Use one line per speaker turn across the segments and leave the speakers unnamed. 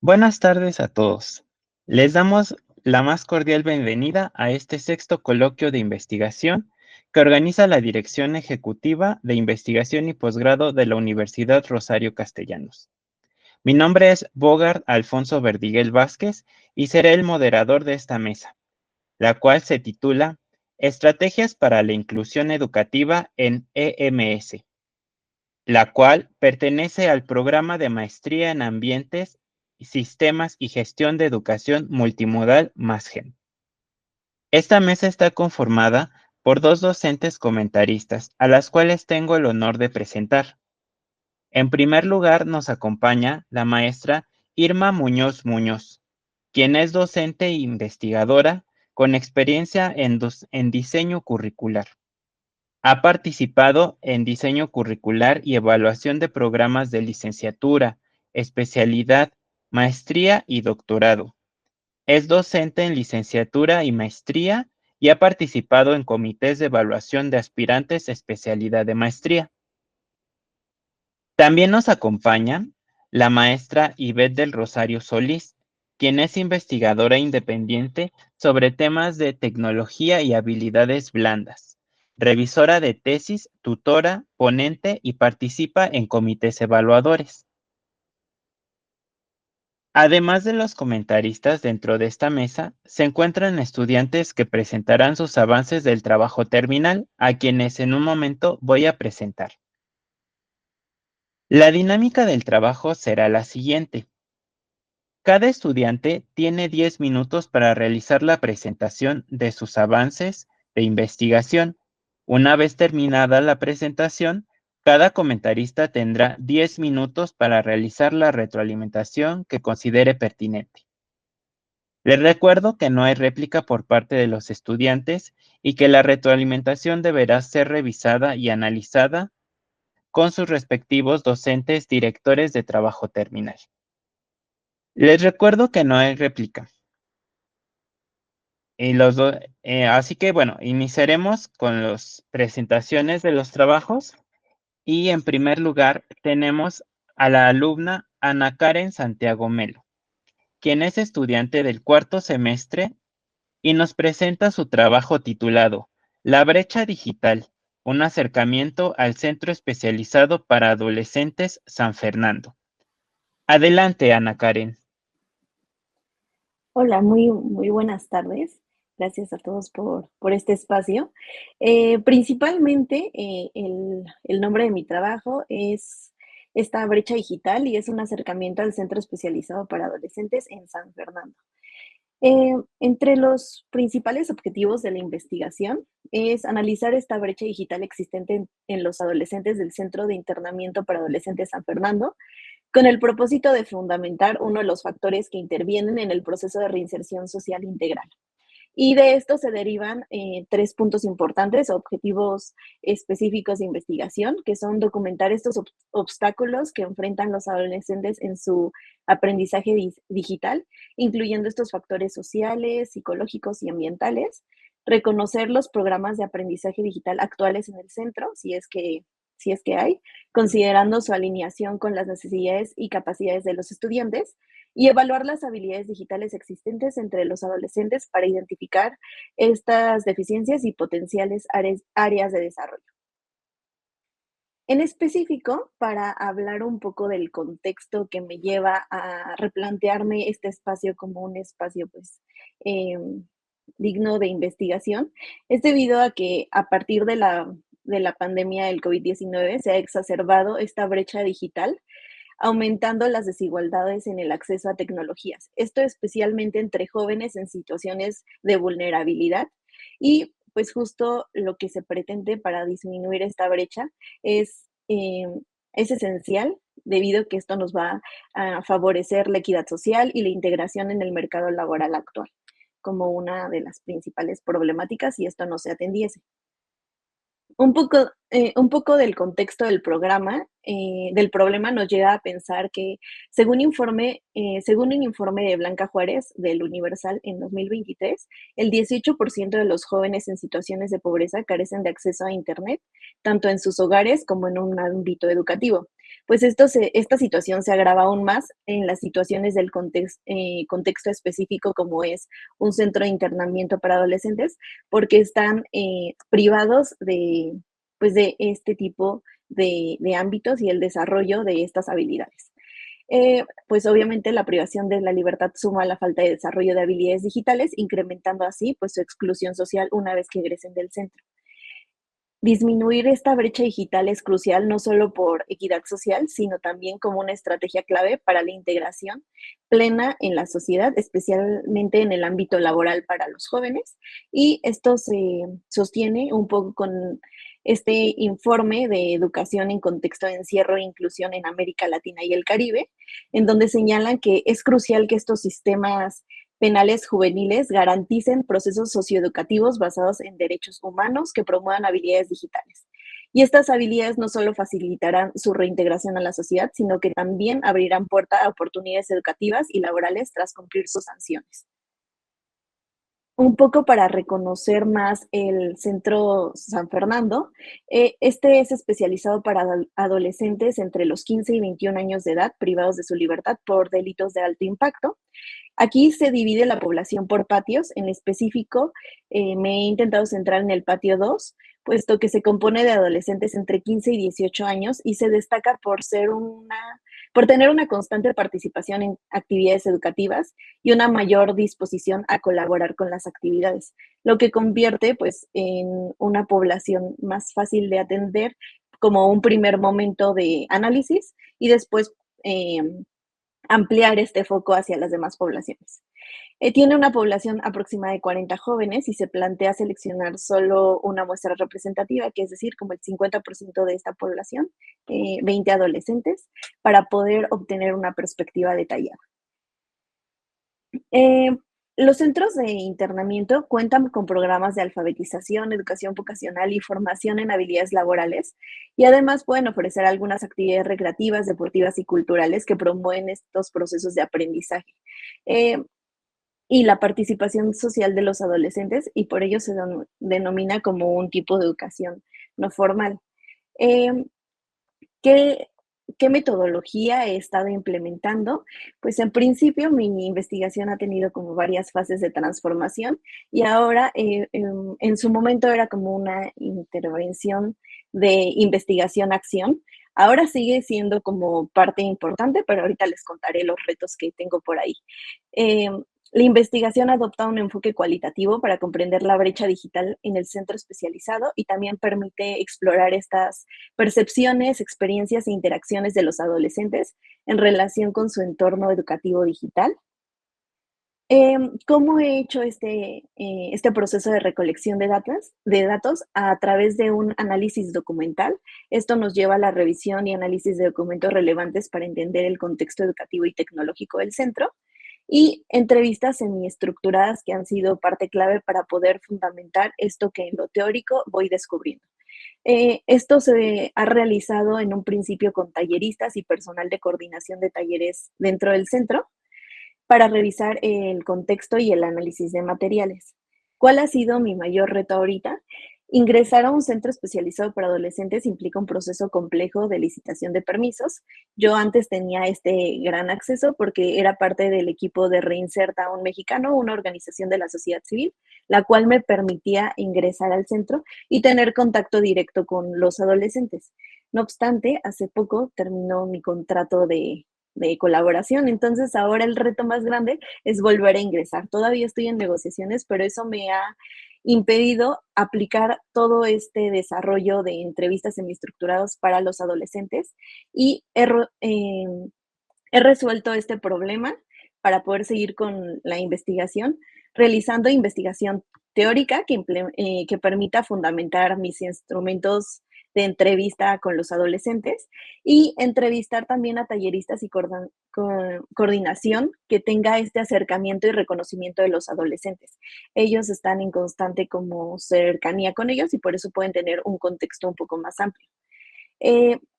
Buenas tardes a todos. Les damos la más cordial bienvenida a este sexto coloquio de investigación que organiza la Dirección Ejecutiva de Investigación y Posgrado de la Universidad Rosario Castellanos. Mi nombre es Bogart Alfonso Verdiguel Vázquez y seré el moderador de esta mesa, la cual se titula Estrategias para la Inclusión Educativa en EMS, la cual pertenece al programa de Maestría en Ambientes, Sistemas y Gestión de Educación Multimodal MASGEM. Esta mesa está conformada por dos docentes comentaristas, a las cuales tengo el honor de presentar. En primer lugar, nos acompaña la maestra Irma Muñoz Muñoz, quien es docente e investigadora con experiencia en diseño curricular. Ha participado en diseño curricular y evaluación de programas de licenciatura, especialidad, maestría y doctorado. Es docente en licenciatura y maestría y ha participado en comités de evaluación de aspirantes a especialidad de maestría. También nos acompaña la maestra Ivette del Rosario Solís, quien es investigadora independiente sobre temas de tecnología y habilidades blandas, revisora de tesis, tutora, ponente y participa en comités evaluadores. Además de los comentaristas dentro de esta mesa, se encuentran estudiantes que presentarán sus avances del trabajo terminal, a quienes en un momento voy a presentar. La dinámica del trabajo será la siguiente. Cada estudiante tiene 10 minutos para realizar la presentación de sus avances de investigación. Una vez terminada la presentación, cada comentarista tendrá 10 minutos para realizar la retroalimentación que considere pertinente. Les recuerdo que no hay réplica por parte de los estudiantes y que la retroalimentación deberá ser revisada y analizada con sus respectivos docentes directores de trabajo terminal. Les recuerdo que no hay réplica. Y así que bueno, iniciaremos con las presentaciones de los trabajos y en primer lugar tenemos a la alumna Ana Karen Santiago Melo, quien es estudiante del cuarto semestre y nos presenta su trabajo titulado La brecha digital, un acercamiento al Centro Especializado para Adolescentes San Fernando. Adelante, Ana Karen.
Hola, muy buenas tardes. Gracias a todos por este espacio. Principalmente, el nombre de mi trabajo es esta brecha digital y es un acercamiento al Centro Especializado para Adolescentes en San Fernando. Entre los principales objetivos de la investigación es analizar esta brecha digital existente en los adolescentes del Centro de Internamiento para Adolescentes San Fernando, con el propósito de fundamentar uno de los factores que intervienen en el proceso de reinserción social integral. Y de esto se derivan tres puntos importantes, objetivos específicos de investigación, que son documentar estos obstáculos que enfrentan los adolescentes en su aprendizaje digital, incluyendo estos factores sociales, psicológicos y ambientales, reconocer los programas de aprendizaje digital actuales en el centro, si es que hay, considerando su alineación con las necesidades y capacidades de los estudiantes, y evaluar las habilidades digitales existentes entre los adolescentes para identificar estas deficiencias y potenciales áreas de desarrollo. En específico, para hablar un poco del contexto que me lleva a replantearme este espacio como un espacio pues digno de investigación, es debido a que a partir de la pandemia del COVID-19 se ha exacerbado esta brecha digital, aumentando las desigualdades en el acceso a tecnologías. Esto especialmente entre jóvenes en situaciones de vulnerabilidad y pues justo lo que se pretende para disminuir esta brecha es, es esencial debido a que esto nos va a favorecer la equidad social y la integración en el mercado laboral actual como una de las principales problemáticas si esto no se atendiese. Un poco del contexto del programa, del problema nos lleva a pensar que, según un informe de Blanca Juárez del Universal en 2023, el 18% de los jóvenes en situaciones de pobreza carecen de acceso a Internet, tanto en sus hogares como en un ámbito educativo. pues esta situación se agrava aún más en las situaciones del contexto específico, como es un centro de internamiento para adolescentes, porque están privados pues de este tipo de ámbitos y el desarrollo de estas habilidades. Pues obviamente la privación de la libertad suma a la falta de desarrollo de habilidades digitales, incrementando así pues su exclusión social una vez que egresen del centro. Disminuir esta brecha digital es crucial no solo por equidad social, sino también como una estrategia clave para la integración plena en la sociedad, especialmente en el ámbito laboral para los jóvenes. Y esto se sostiene un poco con este informe de educación en contexto de encierro e inclusión en América Latina y el Caribe, en donde señalan que es crucial que estos sistemas penales juveniles garanticen procesos socioeducativos basados en derechos humanos que promuevan habilidades digitales. Y estas habilidades no solo facilitarán su reintegración a la sociedad, sino que también abrirán puerta a oportunidades educativas y laborales tras cumplir sus sanciones. Un poco para reconocer más el Centro San Fernando, este es especializado para adolescentes entre los 15 y 21 años de edad privados de su libertad por delitos de alto impacto. Aquí se divide la población por patios, en específico, me he intentado centrar en el patio 2, puesto que se compone de adolescentes entre 15 y 18 años y se destaca por tener una constante participación en actividades educativas y una mayor disposición a colaborar con las actividades, lo que convierte pues en una población más fácil de atender como un primer momento de análisis y después eh, ampliar este foco hacia las demás poblaciones. Tiene una población aproximada de 40 jóvenes y se plantea seleccionar solo una muestra representativa, que es decir, como el 50% de esta población, 20 adolescentes, para poder obtener una perspectiva detallada. Eh, los centros de internamiento cuentan con programas de alfabetización, educación vocacional y formación en habilidades laborales, y además pueden ofrecer algunas actividades recreativas, deportivas y culturales que promueven estos procesos de aprendizaje. Eh, y la participación social de los adolescentes, y por ello se denomina como un tipo de educación no formal. Eh, ¿Qué, qué metodología he estado implementando? Pues en principio mi investigación ha tenido como varias fases de transformación y ahora en su momento era como una intervención de investigación-acción. Ahora sigue siendo como parte importante, pero ahorita les contaré los retos que tengo por ahí. Eh, la investigación adopta un enfoque cualitativo para comprender la brecha digital en el centro especializado y también permite explorar estas percepciones, experiencias e interacciones de los adolescentes en relación con su entorno educativo digital. ¿Cómo he hecho este proceso de recolección de datos? A través de un análisis documental. Esto nos lleva a la revisión y análisis de documentos relevantes para entender el contexto educativo y tecnológico del centro y entrevistas semiestructuradas que han sido parte clave para poder fundamentar esto que en lo teórico voy descubriendo. Esto se ha realizado en un principio con talleristas y personal de coordinación de talleres dentro del centro para revisar el contexto y el análisis de materiales. ¿Cuál ha sido mi mayor reto ahorita? Ingresar a un centro especializado para adolescentes implica un proceso complejo de licitación de permisos. Yo antes tenía este gran acceso porque era parte del equipo de Reinserta un Mexicano, una organización de la sociedad civil, la cual me permitía ingresar al centro y tener contacto directo con los adolescentes. No obstante, hace poco terminó mi contrato de colaboración. Entonces, ahora el reto más grande es volver a ingresar. Todavía estoy en negociaciones, pero eso me ha impedido aplicar todo este desarrollo de entrevistas semiestructuradas para los adolescentes y he resuelto este problema para poder seguir con la investigación, realizando investigación teórica que permita fundamentar mis instrumentos de entrevista con los adolescentes y entrevistar también a talleristas y coordinación que tenga este acercamiento y reconocimiento de los adolescentes. Ellos están en constante como cercanía con ellos y por eso pueden tener un contexto un poco más amplio.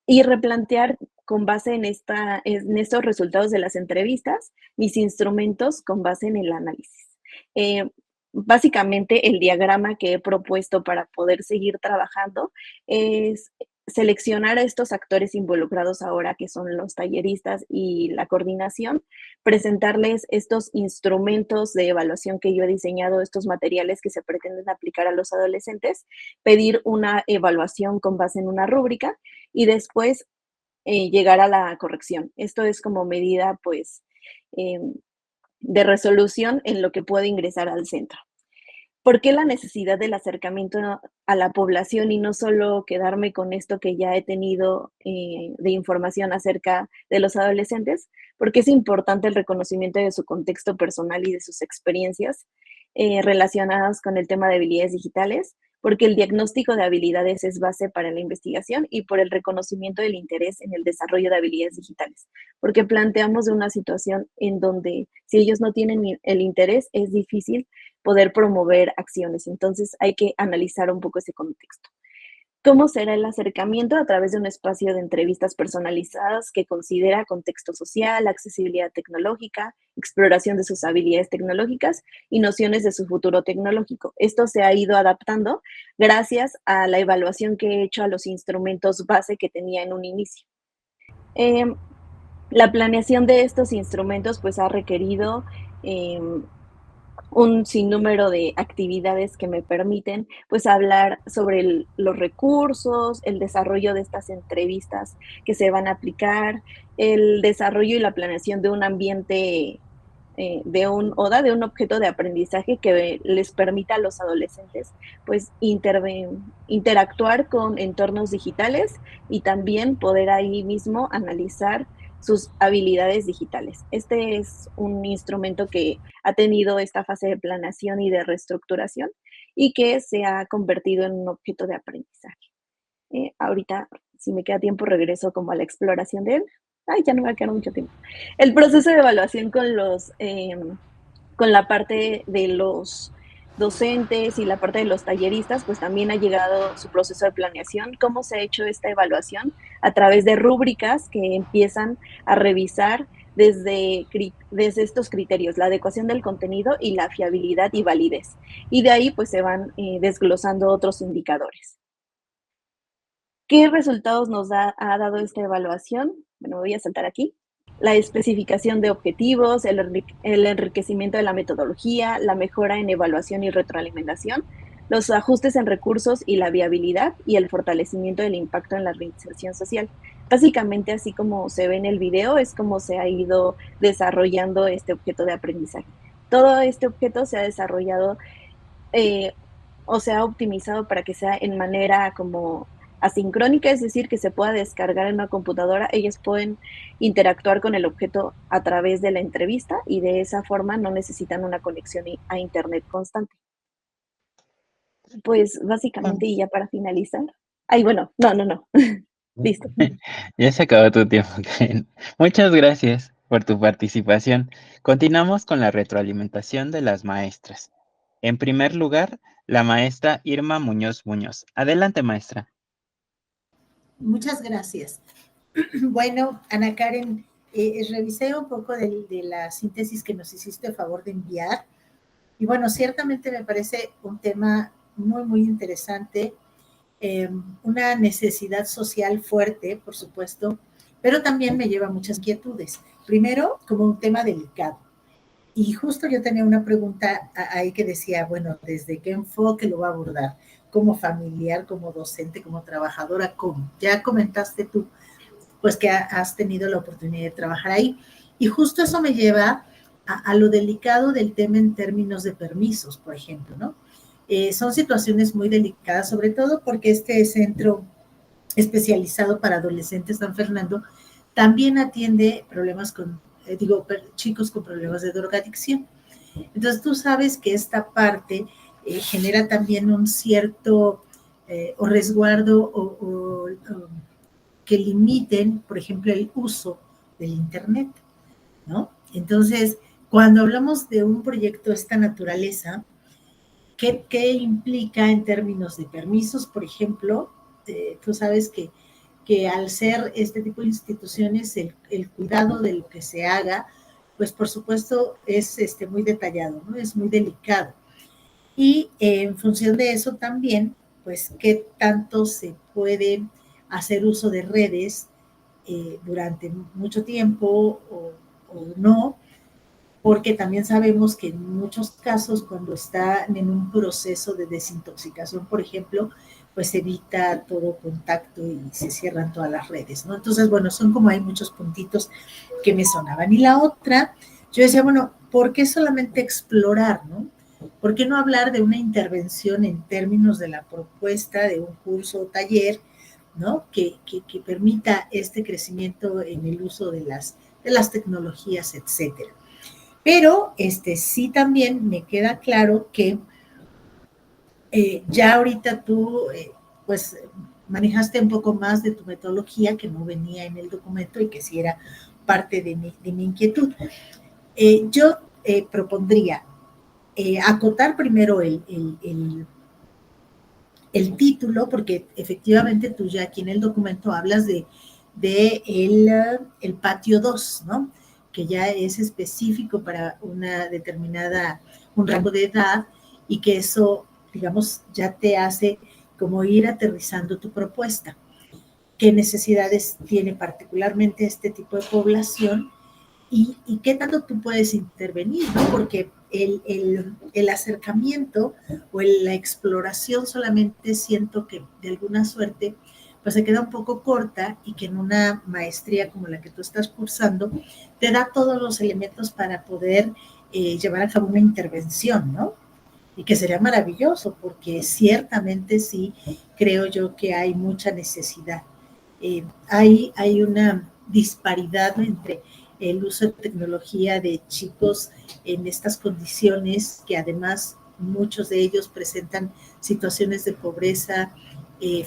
Y replantear con base en estos resultados de las entrevistas, mis instrumentos con base en el análisis. Eh, Básicamente, el diagrama que he propuesto para poder seguir trabajando es seleccionar a estos actores involucrados ahora, que son los talleristas y la coordinación, presentarles estos instrumentos de evaluación que yo he diseñado, estos materiales que se pretenden aplicar a los adolescentes, pedir una evaluación con base en una rúbrica y después llegar a la corrección. Esto es como medida, pues, de resolución en lo que puede ingresar al centro. ¿Por qué la necesidad del acercamiento a la población y no solo quedarme con esto que ya he tenido de información acerca de los adolescentes? Porque es importante el reconocimiento de su contexto personal y de sus experiencias relacionadas con el tema de habilidades digitales, porque el diagnóstico de habilidades es base para la investigación y por el reconocimiento del interés en el desarrollo de habilidades digitales, porque planteamos de una situación en donde si ellos no tienen el interés, es difícil poder promover acciones. Entonces hay que analizar un poco ese contexto. ¿Cómo será el acercamiento? A través de un espacio de entrevistas personalizadas que considera contexto social, accesibilidad tecnológica, exploración de sus habilidades tecnológicas y nociones de su futuro tecnológico. Esto se ha ido adaptando gracias a la evaluación que he hecho a los instrumentos base que tenía en un inicio. Eh, la planeación de estos instrumentos pues ha requerido un sinnúmero de actividades que me permiten, pues, hablar sobre los recursos, el desarrollo de estas entrevistas que se van a aplicar, el desarrollo y la planeación de un ambiente, de un ODA, de un objeto de aprendizaje que les permita a los adolescentes, pues, interactuar con entornos digitales y también poder ahí mismo analizar sus habilidades digitales. Este es un instrumento que ha tenido esta fase de planeación y de reestructuración y que se ha convertido en un objeto de aprendizaje. Ahorita, si me queda tiempo, regreso como a la exploración de él. Ay, ya no me va a quedar mucho tiempo. El proceso de evaluación con la parte de los docentes y la parte de los talleristas, pues también ha llegado su proceso de planeación. ¿Cómo se ha hecho esta evaluación? A través de rúbricas que empiezan a revisar desde estos criterios, la adecuación del contenido y la fiabilidad y validez. Y de ahí pues se van desglosando otros indicadores. ¿Qué resultados ha dado esta evaluación? Bueno, voy a saltar aquí. La especificación de objetivos, el enriquecimiento de la metodología, la mejora en evaluación y retroalimentación, los ajustes en recursos y la viabilidad y el fortalecimiento del impacto en la reinserción social. Básicamente, así como se ve en el video, es como se ha ido desarrollando este objeto de aprendizaje. Todo este objeto se ha desarrollado eh, o se ha optimizado para que sea en manera como asincrónica, es decir, que se pueda descargar en una computadora. Ellos pueden interactuar con el objeto a través de la entrevista y de esa forma no necesitan una conexión a internet constante. Pues
Bueno,
básicamente, y ya para finalizar. Ay, bueno, no. Listo.
ya se acabó tu tiempo, Karen. Muchas gracias por tu participación. Continuamos con la retroalimentación de las maestras. En primer lugar, la maestra Irma Muñoz Muñoz. Adelante, maestra.
Muchas gracias. Bueno, Ana Karen, revisé un poco de la síntesis que nos hiciste a favor de enviar y bueno, ciertamente me parece un tema muy, muy interesante, una necesidad social fuerte, por supuesto, pero también me lleva a muchas inquietudes. Primero, como un tema delicado. Y justo yo tenía una pregunta ahí que decía, bueno, ¿desde qué enfoque lo va a abordar? Como familiar, como docente, como trabajadora, ¿cómo? Ya comentaste tú, pues que has tenido la oportunidad de trabajar ahí. Y justo eso me lleva a lo delicado del tema en términos de permisos, por ejemplo, ¿no? Son situaciones muy delicadas, sobre todo porque este centro especializado para adolescentes San Fernando también atiende problemas chicos con problemas de drogadicción. Entonces tú sabes que esta parte genera también un cierto o resguardo o que limiten, por ejemplo, el uso del Internet, ¿no? Entonces, cuando hablamos de un proyecto de esta naturaleza, ¿qué implica en términos de permisos? Por ejemplo, tú sabes que al ser este tipo de instituciones, el cuidado de lo que se haga, pues por supuesto es muy detallado, ¿no? Es muy delicado. Y en función de eso también, pues qué tanto se puede hacer uso de redes durante mucho tiempo o no, porque también sabemos que en muchos casos cuando están en un proceso de desintoxicación, por ejemplo, pues evita todo contacto y se cierran todas las redes, ¿no? Entonces, bueno, son como hay muchos puntitos que me sonaban. Y la otra, yo decía, bueno, ¿por qué solamente explorar, no? ¿Por qué no hablar de una intervención en términos de la propuesta de un curso o taller, ¿no? Que permita este crecimiento en el uso de las tecnologías, etcétera. Pero sí también me queda claro que ya ahorita tú, pues, manejaste un poco más de tu metodología que no venía en el documento y que sí era parte de mi inquietud. Yo propondría acotar primero el título, porque efectivamente tú ya aquí en el documento hablas de el patio 2, ¿no? Que ya es específico para una determinada, un rango de edad y que eso, digamos, ya te hace como ir aterrizando tu propuesta. ¿Qué necesidades tiene particularmente este tipo de población? Y qué tanto tú puedes intervenir, ¿no? Porque el acercamiento o la exploración solamente siento que de alguna suerte pues se queda un poco corta y que en una maestría como la que tú estás cursando te da todos los elementos para poder llevar a cabo una intervención, ¿no? Y que sería maravilloso porque ciertamente sí creo yo que hay mucha necesidad. Hay una disparidad entre el uso de tecnología de chicos en estas condiciones que además muchos de ellos presentan situaciones de pobreza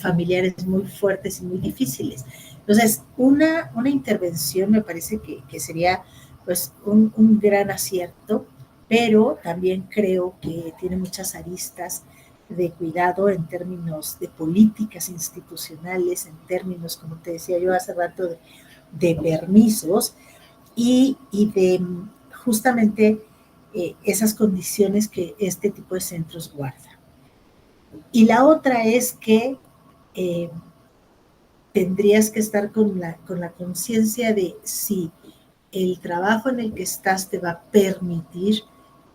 familiares muy fuertes y muy difíciles. Entonces, una intervención me parece que sería pues un gran acierto, pero también creo que tiene muchas aristas de cuidado en términos de políticas institucionales, en términos, como te decía yo hace rato, de permisos y de justamente esas condiciones que este tipo de centros guarda. Y la otra es que tendrías que estar con la conciencia de si el trabajo en el que estás te va a permitir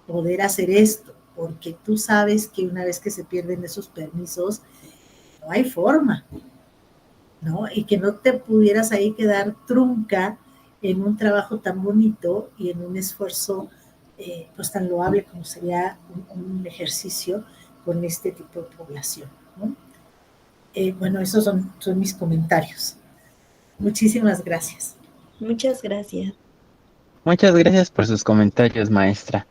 poder hacer esto, porque tú sabes que una vez que se pierden esos permisos, no hay forma, ¿no? Y que no te pudieras ahí quedar trunca en un trabajo tan bonito y en un esfuerzo pues tan loable como sería un ejercicio con este tipo de población, ¿no? Bueno, esos son mis comentarios. Muchísimas gracias.
Muchas gracias.
Muchas gracias por sus comentarios, maestra.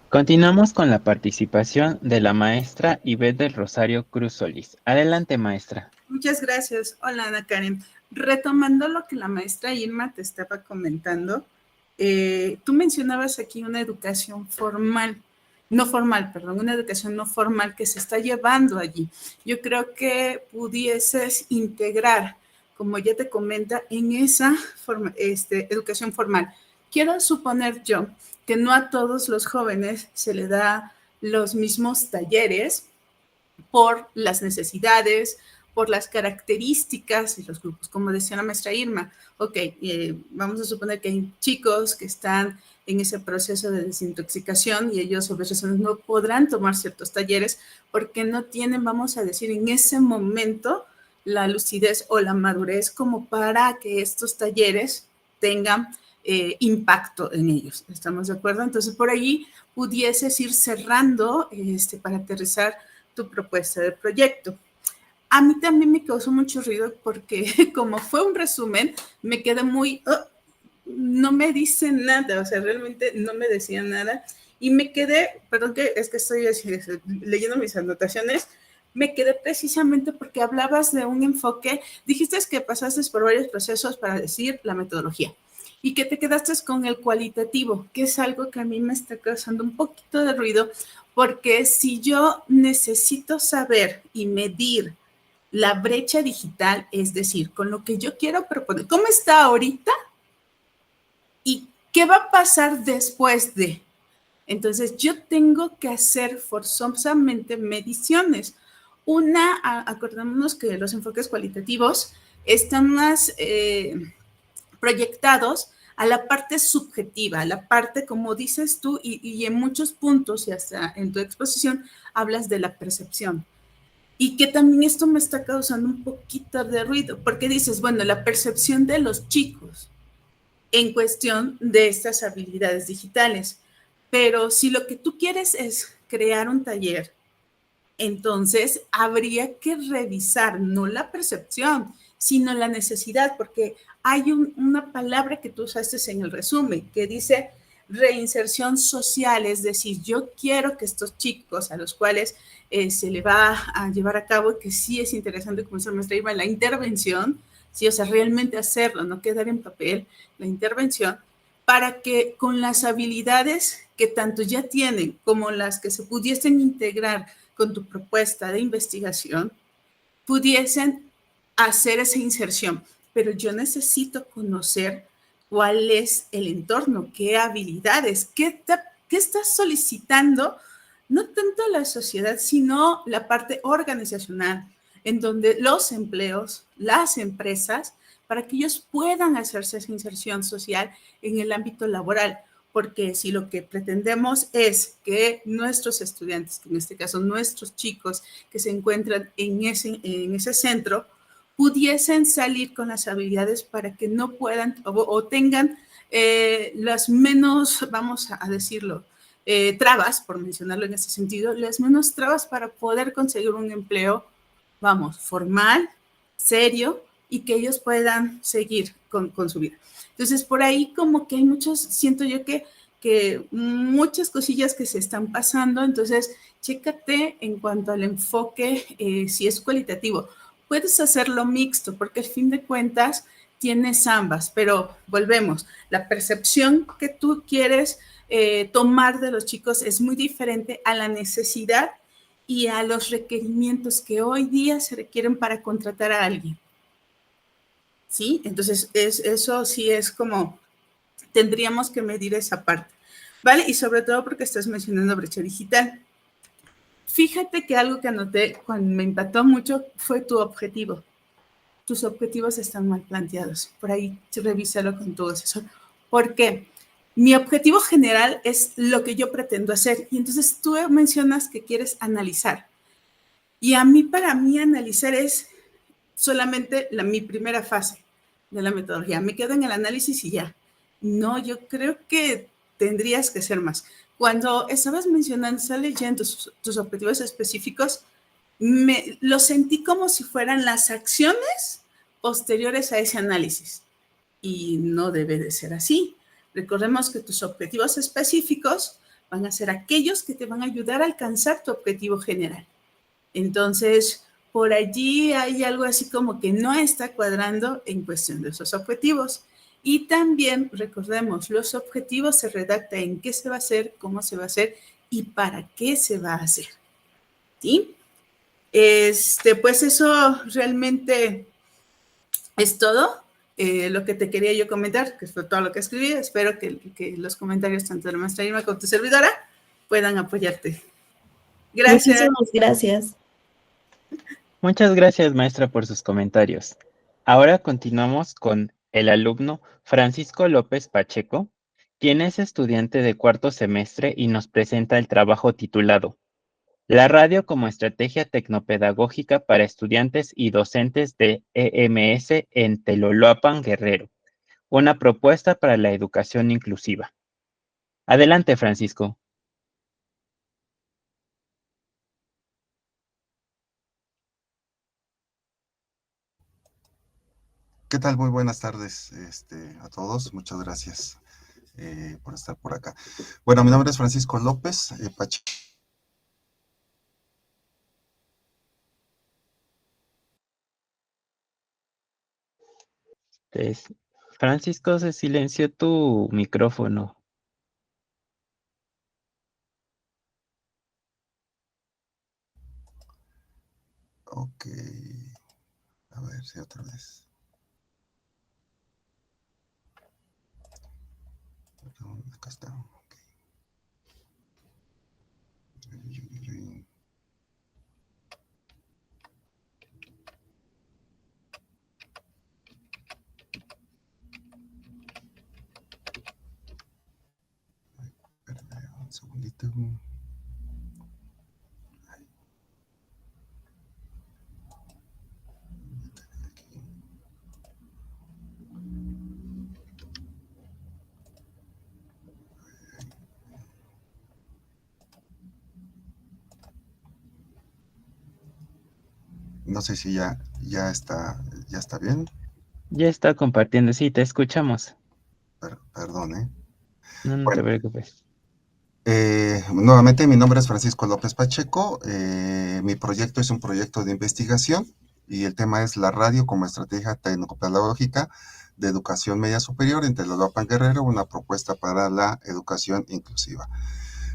Continuamos con la participación de la maestra Ivette del Rosario Cruz Solís. Adelante, maestra.
Muchas gracias. Hola, Ana Karen. Retomando lo que la maestra Irma te estaba comentando, tú mencionabas aquí una educación formal, no formal, perdón, una educación no formal que se está llevando allí. Yo creo que pudieses integrar, como ya te comenta, en esa educación formal. Quiero suponer yo que no a todos los jóvenes se le da los mismos talleres por las necesidades, por las características y los grupos, como decía la maestra Irma. Ok, vamos a suponer que hay chicos que están en ese proceso de desintoxicación y ellos a veces no podrán tomar ciertos talleres porque no tienen, vamos a decir, en ese momento la lucidez o la madurez como para que estos talleres tengan impacto en ellos. ¿Estamos de acuerdo? Entonces, por allí pudieses ir cerrando para aterrizar tu propuesta de proyecto. A mí también me causó mucho ruido porque como fue un resumen, me quedé muy, no me dice nada, o sea, realmente no me decía nada y me quedé, perdón que es que estoy leyendo mis anotaciones, me quedé precisamente porque hablabas de un enfoque, dijiste que pasaste por varios procesos para decir la metodología y que te quedaste con el cualitativo, que es algo que a mí me está causando un poquito de ruido, porque si yo necesito saber y medir la brecha digital, es decir, con lo que yo quiero proponer, ¿cómo está ahorita? ¿Y qué va a pasar después de? Entonces, yo tengo que hacer forzosamente mediciones. Una, acordémonos que los enfoques cualitativos están más proyectados a la parte subjetiva, a la parte, como dices tú, y en muchos puntos, y hasta en tu exposición, hablas de la percepción. Y que también esto me está causando un poquito de ruido, porque dices, bueno, la percepción de los chicos en cuestión de estas habilidades digitales. Pero si lo que tú quieres es crear un taller, entonces habría que revisar no la percepción, sino la necesidad, porque hay una palabra que tú usaste en el resumen que dice reinserción social, es decir, yo quiero que estos chicos a los cuales se le va a llevar a cabo, que sí es interesante, como se me iba la intervención, sí, o sea, realmente hacerlo, no quedar en papel, la intervención, para que con las habilidades que tanto ya tienen como las que se pudiesen integrar con tu propuesta de investigación, pudiesen hacer esa inserción. Pero yo necesito conocer cuál es el entorno, qué habilidades, qué estás solicitando, no tanto la sociedad, sino la parte organizacional, en donde los empleos, las empresas, para que ellos puedan hacerse esa inserción social en el ámbito laboral. Porque si lo que pretendemos es que nuestros estudiantes, que en este caso nuestros chicos que se encuentran en ese centro, pudiesen salir con las habilidades para que no puedan o tengan las menos, vamos a decirlo, trabas, por mencionarlo en ese sentido, las menos trabas para poder conseguir un empleo, vamos, formal, serio, y que ellos puedan seguir con su vida. Entonces, por ahí como que hay muchos, siento yo que muchas cosillas que se están pasando, entonces chécate en cuanto al enfoque, si es cualitativo. Puedes hacerlo mixto, porque al fin de cuentas tienes ambas, pero volvemos, la percepción que tú quieres tomar de los chicos es muy diferente a la necesidad y a los requerimientos que hoy día se requieren para contratar a alguien. ¿Sí? Entonces, eso sí es como, tendríamos que medir esa parte, ¿vale? Y sobre todo porque estás mencionando brecha digital. Fíjate que algo que anoté cuando me impactó mucho fue tu objetivo. Tus objetivos están mal planteados. Por ahí revísalo con tu asesor. ¿Por qué? Mi objetivo general es lo que yo pretendo hacer. Y entonces tú mencionas que quieres analizar. Y para mí, analizar es solamente mi primera fase de la metodología. Me quedo en el análisis y ya. No, yo creo que tendrías que ser más. Cuando estabas mencionando, estás leyendo tus objetivos específicos, lo sentí como si fueran las acciones posteriores a ese análisis. Y no debe de ser así. Recordemos que tus objetivos específicos van a ser aquellos que te van a ayudar a alcanzar tu objetivo general. Entonces, por allí hay algo así como que no está cuadrando en cuestión de esos objetivos. Y también recordemos, los objetivos se redacta en qué se va a hacer, cómo se va a hacer y para qué se va a hacer. ¿Sí? Pues eso realmente es todo lo que te quería yo comentar, que fue todo lo que escribí. Espero que los comentarios tanto de la maestra Irma como tu servidora puedan apoyarte. Gracias.
Muchísimas gracias.
Muchas gracias, maestra, por sus comentarios. Ahora continuamos con el alumno Francisco López Pacheco, quien es estudiante de cuarto semestre y nos presenta el trabajo titulado La radio como estrategia tecnopedagógica para estudiantes y docentes de EMS en Teloloapan, Guerrero, una propuesta para la educación inclusiva. Adelante, Francisco.
¿Qué tal? Muy buenas tardes a todos. Muchas gracias por estar por acá. Bueno, mi nombre es Francisco López Pacheco.
Francisco, se silenció tu micrófono.
Ok. A ver si otra vez. Perdón, acá está. Okay. segundito. No sé si ya está bien.
Ya está compartiendo, sí, te escuchamos.
Perdón, ¿eh?
No te
Bueno,
preocupes.
nuevamente mi nombre es Francisco López Pacheco. Mi proyecto es un proyecto de investigación y el tema es la radio como estrategia tecnopedagógica de educación media superior en Tlaloapan Guerrero, una propuesta para la educación inclusiva.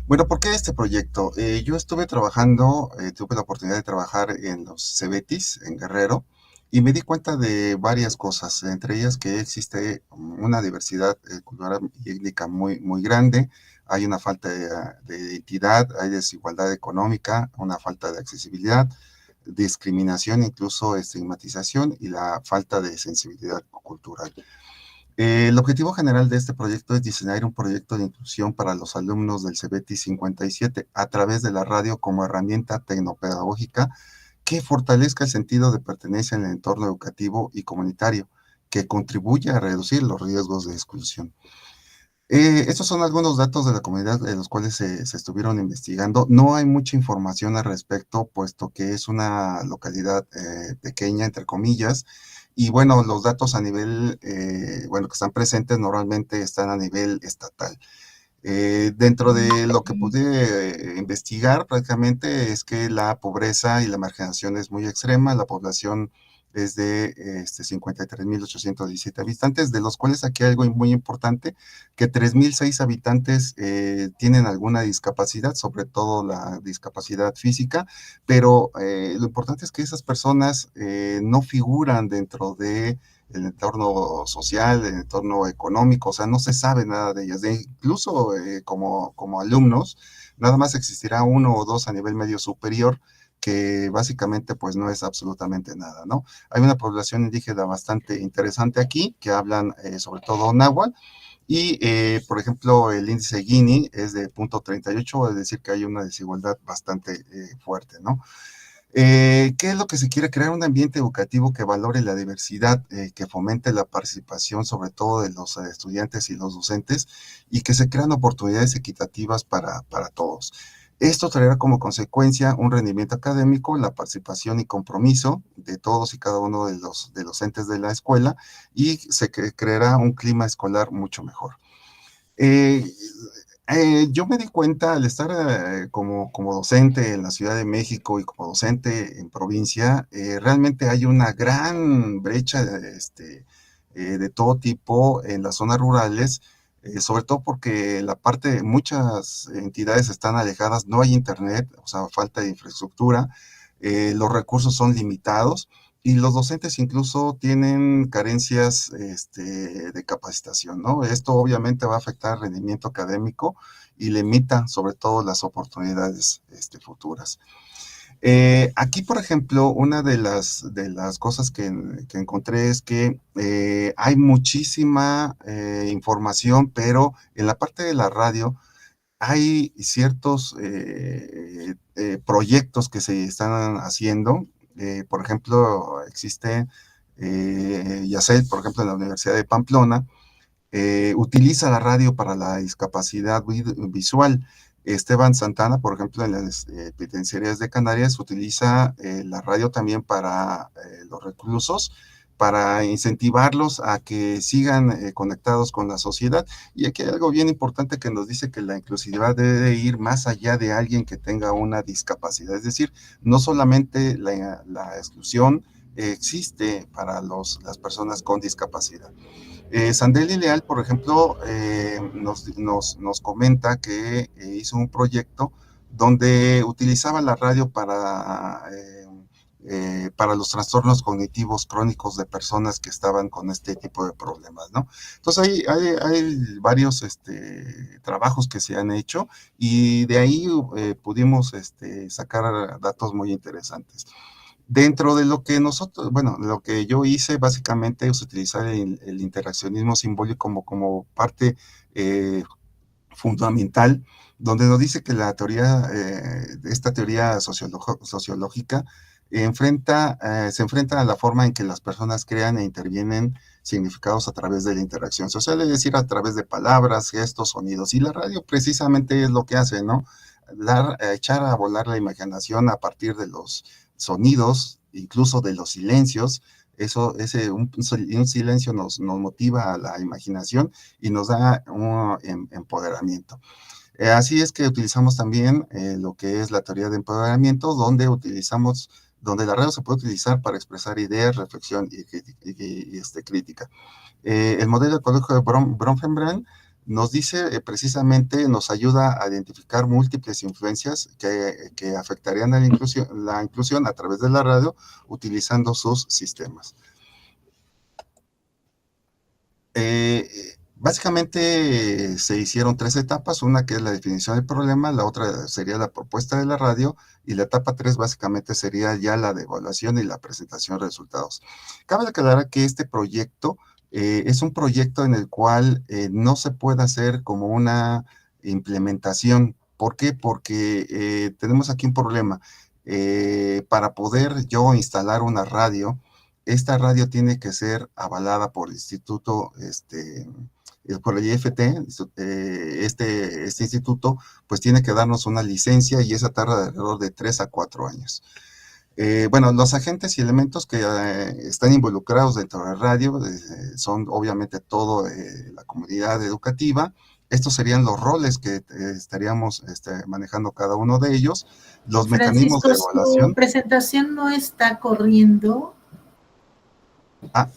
Bueno, ¿por qué este proyecto? Yo estuve trabajando, tuve la oportunidad de trabajar en los Cebetis, en Guerrero, y me di cuenta de varias cosas, entre ellas que existe una diversidad cultural y étnica muy grande, hay una falta de identidad, hay desigualdad económica, una falta de accesibilidad, discriminación, incluso estigmatización y la falta de sensibilidad cultural. El objetivo general de este proyecto es diseñar un proyecto de inclusión para los alumnos del CEBETI 57 a través de la radio como herramienta tecnopedagógica que fortalezca el sentido de pertenencia en el entorno educativo y comunitario, que contribuya a reducir los riesgos de exclusión. Estos son algunos datos de la comunidad de los cuales se estuvieron investigando. No hay mucha información al respecto, puesto que es una localidad pequeña, entre comillas, y bueno, los datos a nivel, bueno, que están presentes normalmente están a nivel estatal. Dentro de lo que pude investigar prácticamente es que la pobreza y la marginación es muy extrema, la población es de 53.817 habitantes, de los cuales aquí hay algo muy importante, que 3.006 habitantes tienen alguna discapacidad, sobre todo la discapacidad física, pero lo importante es que esas personas no figuran dentro de el entorno social, el entorno económico, o sea, no se sabe nada de ellas. Incluso como alumnos, nada más existirá uno o dos a nivel medio superior, que básicamente pues no es absolutamente nada, ¿no? Hay una población indígena bastante interesante aquí, que hablan sobre todo náhuatl, y por ejemplo el índice Gini es de 0.38, es decir que hay una desigualdad bastante fuerte, ¿no? ¿Qué es lo que se quiere? Crear un ambiente educativo que valore la diversidad, que fomente la participación, sobre todo de los estudiantes y los docentes, y que se crean oportunidades equitativas para todos. Esto traerá como consecuencia un rendimiento académico, la participación y compromiso de todos y cada uno de los entes de la escuela, y se creará un clima escolar mucho mejor. Eh, yo me di cuenta al estar como docente en la Ciudad de México y como docente en provincia, realmente hay una gran brecha de todo tipo en las zonas rurales, sobre todo porque la parte, muchas entidades están alejadas, no hay internet, o sea, falta de infraestructura, los recursos son limitados y los docentes incluso tienen carencias de capacitación, ¿no? Esto obviamente va a afectar el rendimiento académico y limita sobre todo las oportunidades futuras. Aquí, por ejemplo, una de las cosas que encontré es que hay muchísima información, pero en la parte de la radio hay ciertos proyectos que se están haciendo. Por ejemplo, existe YACEL, por ejemplo, en la Universidad de Pamplona, utiliza la radio para la discapacidad visual. Esteban Santana, por ejemplo, en las penitenciarias de Canarias, utiliza la radio también para los reclusos, para incentivarlos a que sigan conectados con la sociedad. Y aquí hay algo bien importante que nos dice que la inclusividad debe ir más allá de alguien que tenga una discapacidad. Es decir, no solamente la exclusión existe para las personas con discapacidad. Sandeli Leal, por ejemplo, nos comenta que hizo un proyecto donde utilizaba la radio para los trastornos cognitivos crónicos de personas que estaban con este tipo de problemas, ¿no? Entonces hay varios trabajos que se han hecho y de ahí pudimos sacar datos muy interesantes. Dentro de lo que nosotros, bueno, lo que yo hice básicamente es utilizar el interaccionismo simbólico como parte fundamental, donde nos dice que la teoría, esta teoría sociológica se enfrenta a la forma en que las personas crean e intervienen significados a través de la interacción social, es decir, a través de palabras, gestos, sonidos. Y la radio precisamente es lo que hace, ¿no? Echar a volar la imaginación a partir de los sonidos, incluso de los silencios. Un silencio nos motiva a la imaginación y nos da un empoderamiento. Así es que utilizamos también lo que es la teoría de empoderamiento, donde la radio se puede utilizar para expresar ideas, reflexión y crítica. El modelo ecológico de Bronfenbrenn nos dice precisamente, nos ayuda a identificar múltiples influencias que afectarían a la inclusión a través de la radio utilizando sus sistemas. Básicamente se hicieron 3 etapas, una que es la definición del problema, la otra sería la propuesta de la radio, y la etapa 3 básicamente sería ya la de evaluación y la presentación de resultados. Cabe aclarar que este proyecto es un proyecto en el cual no se puede hacer como una implementación. ¿Por qué? Porque tenemos aquí un problema. Para poder yo instalar una radio, esta radio tiene que ser avalada por el instituto, por el IFT, este instituto, pues tiene que darnos una licencia y esa tarda alrededor de 3 a 4 años. Bueno, los agentes y elementos que están involucrados dentro de la radio son obviamente todo la comunidad educativa. Estos serían los roles que estaríamos manejando cada uno de ellos, los mecanismos de evaluación.
Su presentación no está corriendo.
A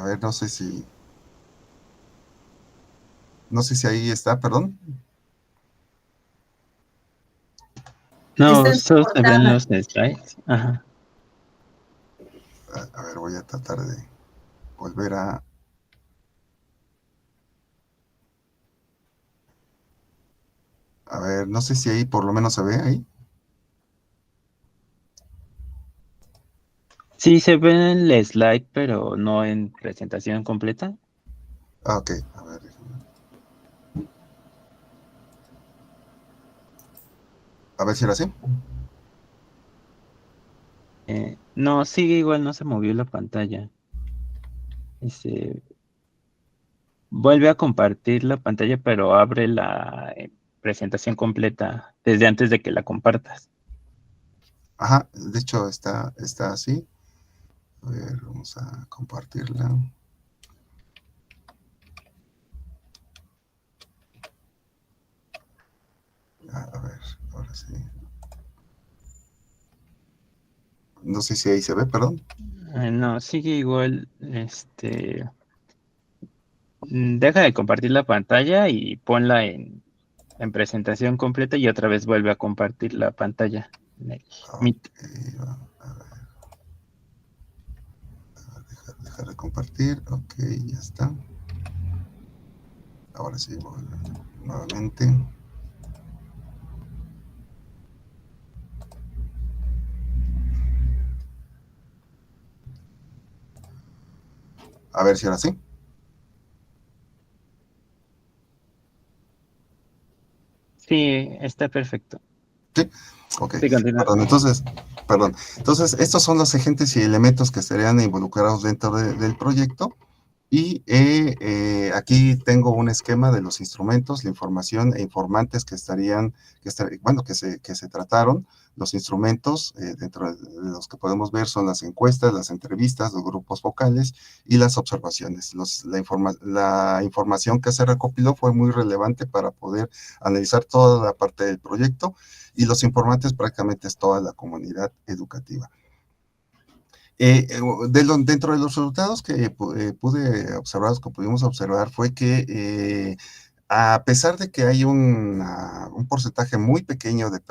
ver, no sé si ahí está, perdón.
No, solo se ven los slides. Ajá.
A ver, voy a tratar de volver a... A ver, no sé si ahí por lo menos se ve ahí.
Sí, se ve en el slide, pero no en presentación completa.
Ok, a ver. A ver si era así.
No, sigue igual, no se movió la pantalla. Vuelve a compartir la pantalla, pero abre la presentación completa desde antes de que la compartas.
Ajá, de hecho está así. A ver, vamos a compartirla. A ver, ahora sí. No sé si ahí se ve, perdón.
No, sigue igual. Deja de compartir la pantalla y ponla en presentación completa y otra vez vuelve a compartir la pantalla.
Okay, dejar de compartir. Ok, ya está. Ahora sí, nuevamente. A ver si ahora sí.
Sí, está perfecto.
Sí, ok.
Sí,
Entonces, estos son los agentes y elementos que estarían involucrados dentro del proyecto. Y aquí tengo un esquema de los instrumentos, la información e informantes que se trataron. Los instrumentos, dentro de los que podemos ver, son las encuestas, las entrevistas, los grupos vocales y las observaciones. La información que se recopiló fue muy relevante para poder analizar toda la parte del proyecto, y los informantes prácticamente es toda la comunidad educativa. Dentro de los resultados que pudimos observar, fue que a pesar de que hay un porcentaje muy pequeño de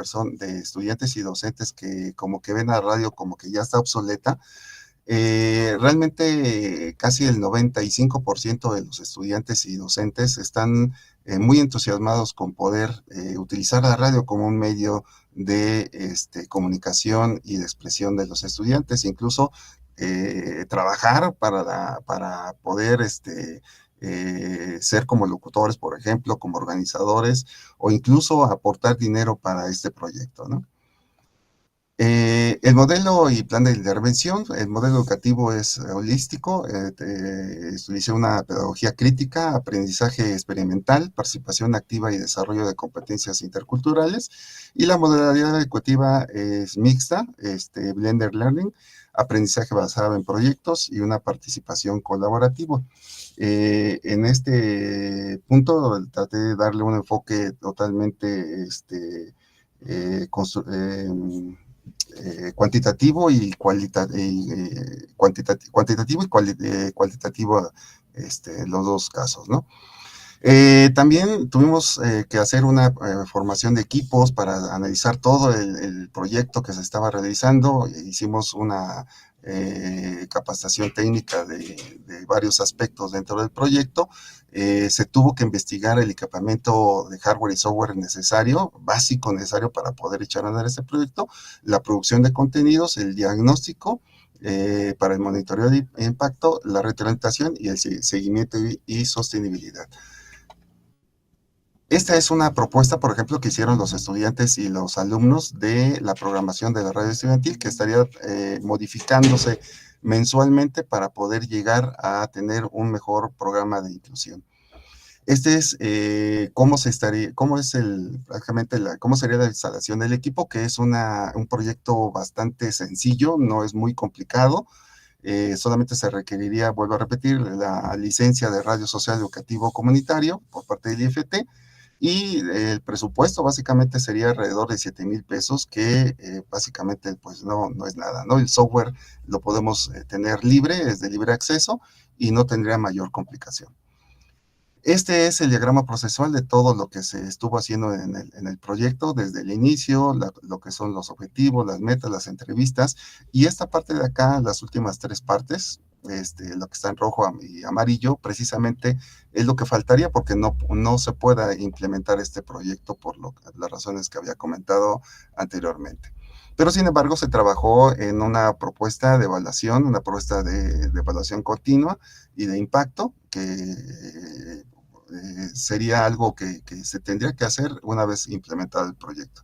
estudiantes y docentes que como que ven a la radio como que ya está obsoleta, realmente casi el 95% de los estudiantes y docentes están muy entusiasmados con poder utilizar la radio como un medio de comunicación y de expresión de los estudiantes, incluso trabajar para poder ser como locutores, por ejemplo, como organizadores, o incluso aportar dinero para este proyecto, ¿no? El modelo y plan de intervención, el modelo educativo es holístico, utilicé una pedagogía crítica, aprendizaje experimental, participación activa y desarrollo de competencias interculturales, y la modalidad educativa es mixta, blended learning, aprendizaje basado en proyectos y una participación colaborativa. En este punto traté de darle un enfoque totalmente cuantitativo y cuantitativo y cualitativo, en los dos casos, ¿no? También tuvimos que hacer una formación de equipos para analizar todo el proyecto que se estaba realizando. Hicimos una capacitación técnica de varios aspectos dentro del proyecto. Se tuvo que investigar el equipamiento de hardware y software necesario, básico necesario para poder echar a andar este proyecto, la producción de contenidos, el diagnóstico, para el monitoreo de impacto, la retroalimentación y el seguimiento y sostenibilidad. Esta es una propuesta, por ejemplo, que hicieron los estudiantes y los alumnos de la programación de la radio estudiantil, que estaría modificándose mensualmente para poder llegar a tener un mejor programa de inclusión. Este es cómo sería la instalación del equipo, que es un proyecto bastante sencillo, no es muy complicado. Solamente se requeriría, vuelvo a repetir, la licencia de radio social educativo comunitario por parte del IFT, y el presupuesto básicamente sería alrededor de 7,000 pesos, que básicamente pues no es nada, ¿no? El software lo podemos tener libre, es de libre acceso y no tendría mayor complicación. Este es el diagrama procesual de todo lo que se estuvo haciendo en el proyecto desde el inicio, lo que son los objetivos, las metas, las entrevistas, y esta parte de acá, las últimas 3 partes, lo que está en rojo y amarillo, precisamente es lo que faltaría porque no se pueda implementar este proyecto por las razones que había comentado anteriormente. Pero sin embargo se trabajó en una propuesta de evaluación, una propuesta de evaluación continua y de impacto, que sería algo que se tendría que hacer una vez implementado el proyecto.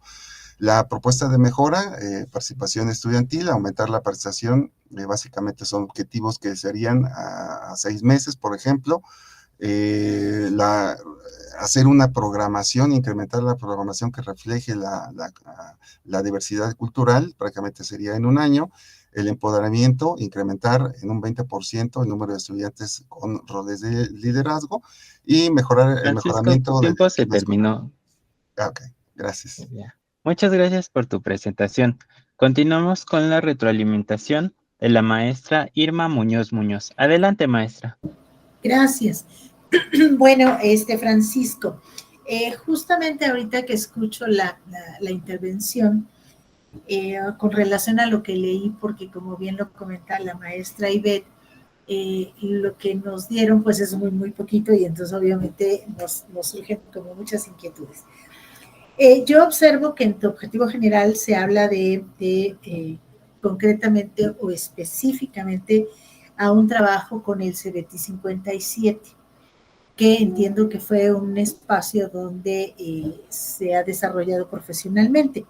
La propuesta de mejora, participación estudiantil, aumentar la participación, básicamente son objetivos que serían a 6 meses, por ejemplo. Hacer una programación, incrementar la programación que refleje la diversidad cultural, prácticamente sería en un año. El empoderamiento, incrementar en un 20% el número de estudiantes con roles de liderazgo y mejorar el
Francisco,
mejoramiento
tu tiempo se terminó.
Ok, gracias.
Ya. Muchas gracias por tu presentación. Continuamos con la retroalimentación de la maestra Irma Muñoz Muñoz. Adelante, maestra.
Gracias. Bueno, Francisco, justamente ahorita que escucho la intervención, con relación a lo que leí, porque como bien lo comenta la maestra Ivette, lo que nos dieron pues es muy, muy poquito y entonces obviamente nos surgen como muchas inquietudes. Yo observo que en tu objetivo general se habla de concretamente o específicamente a un trabajo con el CBT 57, que entiendo que fue un espacio donde se ha desarrollado profesionalmente.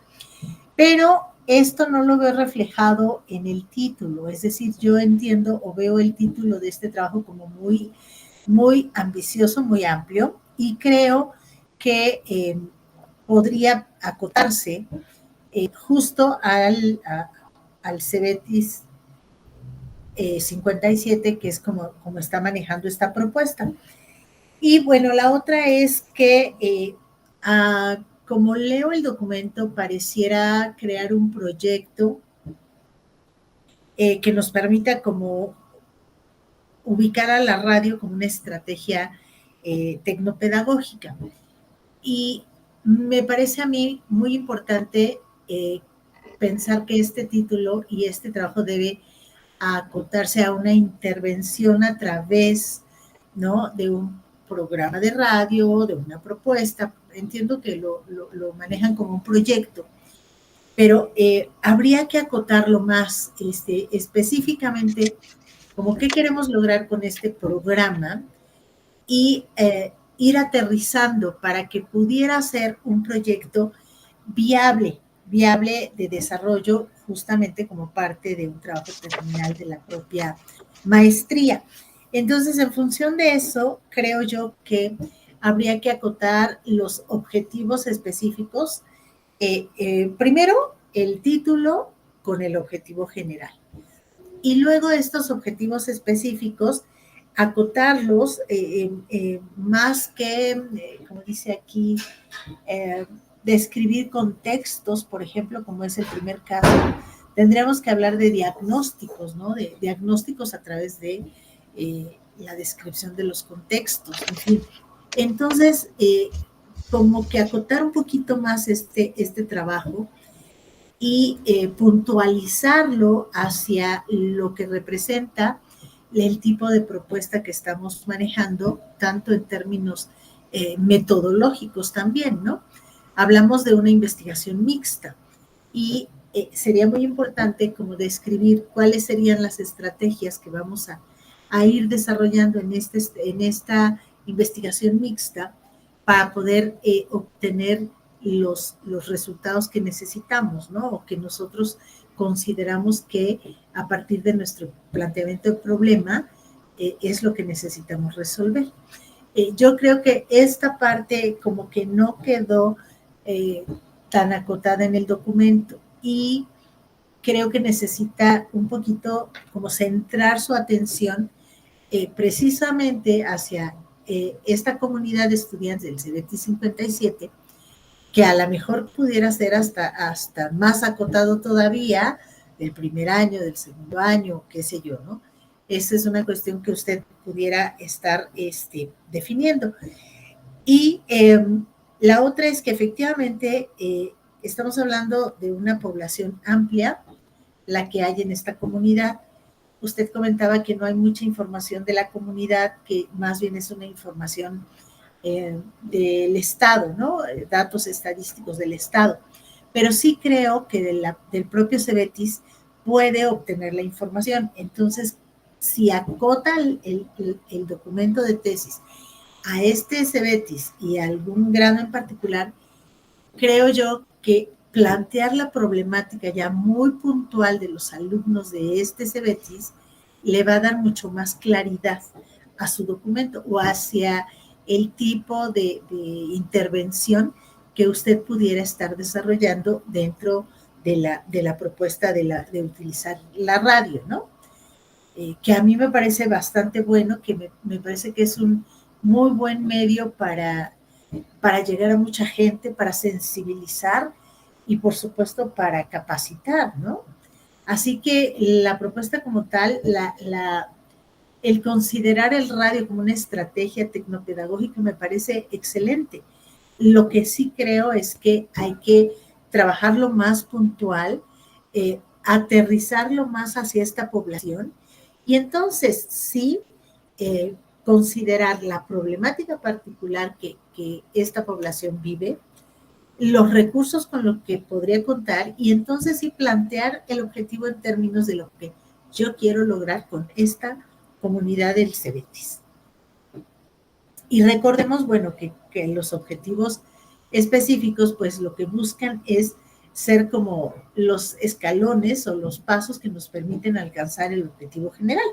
Pero esto no lo veo reflejado en el título, es decir, yo entiendo o veo el título de este trabajo como muy, muy ambicioso, muy amplio, y creo que podría acotarse justo al CBT 57, que es como está manejando esta propuesta. Y bueno, la otra es que como leo el documento, pareciera crear un proyecto que nos permita como ubicar a la radio como una estrategia tecnopedagógica. Y me parece a mí muy importante pensar que este título y este trabajo debe acotarse a una intervención a través, ¿no?, de un programa de radio, de una propuesta. Entiendo que lo manejan como un proyecto, pero habría que acotarlo más específicamente como qué queremos lograr con este programa y ir aterrizando para que pudiera ser un proyecto viable de desarrollo, justamente como parte de un trabajo terminal de la propia maestría. Entonces, en función de eso, creo yo que habría que acotar los objetivos específicos. Primero, el título con el objetivo general. Y luego estos objetivos específicos, acotarlos más que, como dice aquí, describir contextos, por ejemplo, como es el primer caso, tendríamos que hablar de diagnósticos, ¿no? De diagnósticos a través de la descripción de los contextos, en fin. Entonces, como que acotar un poquito más este trabajo y puntualizarlo hacia lo que representa el tipo de propuesta que estamos manejando, tanto en términos metodológicos también, ¿no? Hablamos de una investigación mixta y sería muy importante como describir cuáles serían las estrategias que vamos a ir desarrollando en esta investigación mixta para poder obtener los resultados que necesitamos, ¿no? O que nosotros consideramos que a partir de nuestro planteamiento de problema es lo que necesitamos resolver. Yo creo que esta parte como que no quedó tan acotada en el documento y creo que necesita un poquito como centrar su atención precisamente hacia esta comunidad de estudiantes del CBT 57, que a lo mejor pudiera ser hasta más acotado todavía, del primer año, del segundo año, qué sé yo, ¿no? Esa es una cuestión que usted pudiera estar definiendo. Y la otra es que efectivamente estamos hablando de una población amplia, la que hay en esta comunidad. Usted comentaba que no hay mucha información de la comunidad, que más bien es una información del Estado, ¿no? Datos estadísticos del Estado. Pero sí creo que del propio CEBETIS puede obtener la información. Entonces, si acota el documento de tesis a este CEBETIS y a algún grado en particular, creo yo que plantear la problemática ya muy puntual de los alumnos de este CEBETIS le va a dar mucho más claridad a su documento o hacia el tipo de intervención que usted pudiera estar desarrollando dentro de la propuesta de utilizar la radio, ¿no? Que a mí me parece bastante bueno, que me parece que es un muy buen medio para llegar a mucha gente, para sensibilizar y por supuesto para capacitar, ¿no? Así que la propuesta como tal, el considerar el radio como una estrategia tecnopedagógica me parece excelente. Lo que sí creo es que hay que trabajarlo más puntual, aterrizarlo más hacia esta población y entonces sí considerar la problemática particular que esta población vive, los recursos con los que podría contar y entonces sí plantear el objetivo en términos de lo que yo quiero lograr con esta comunidad del CEBETIS. Y recordemos, bueno, que los objetivos específicos, pues lo que buscan es ser como los escalones o los pasos que nos permiten alcanzar el objetivo general,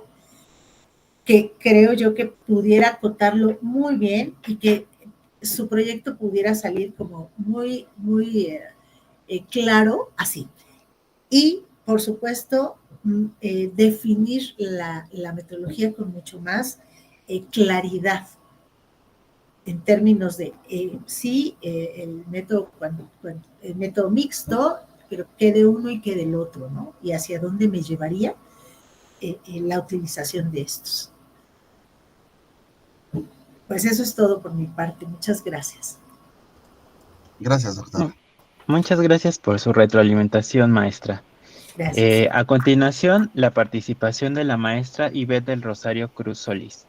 que creo yo que pudiera acotarlo muy bien y que su proyecto pudiera salir como muy, muy claro así. Y, por supuesto, definir la metodología con mucho más claridad en términos de el método mixto, pero qué de uno y qué del otro, ¿no? Y hacia dónde me llevaría la utilización de estos. Pues eso es todo por mi parte. Muchas gracias.
Gracias, doctora.
Muchas gracias por su retroalimentación, maestra.
Gracias.
A continuación, la participación de la maestra Ivette del Rosario Cruz Solís.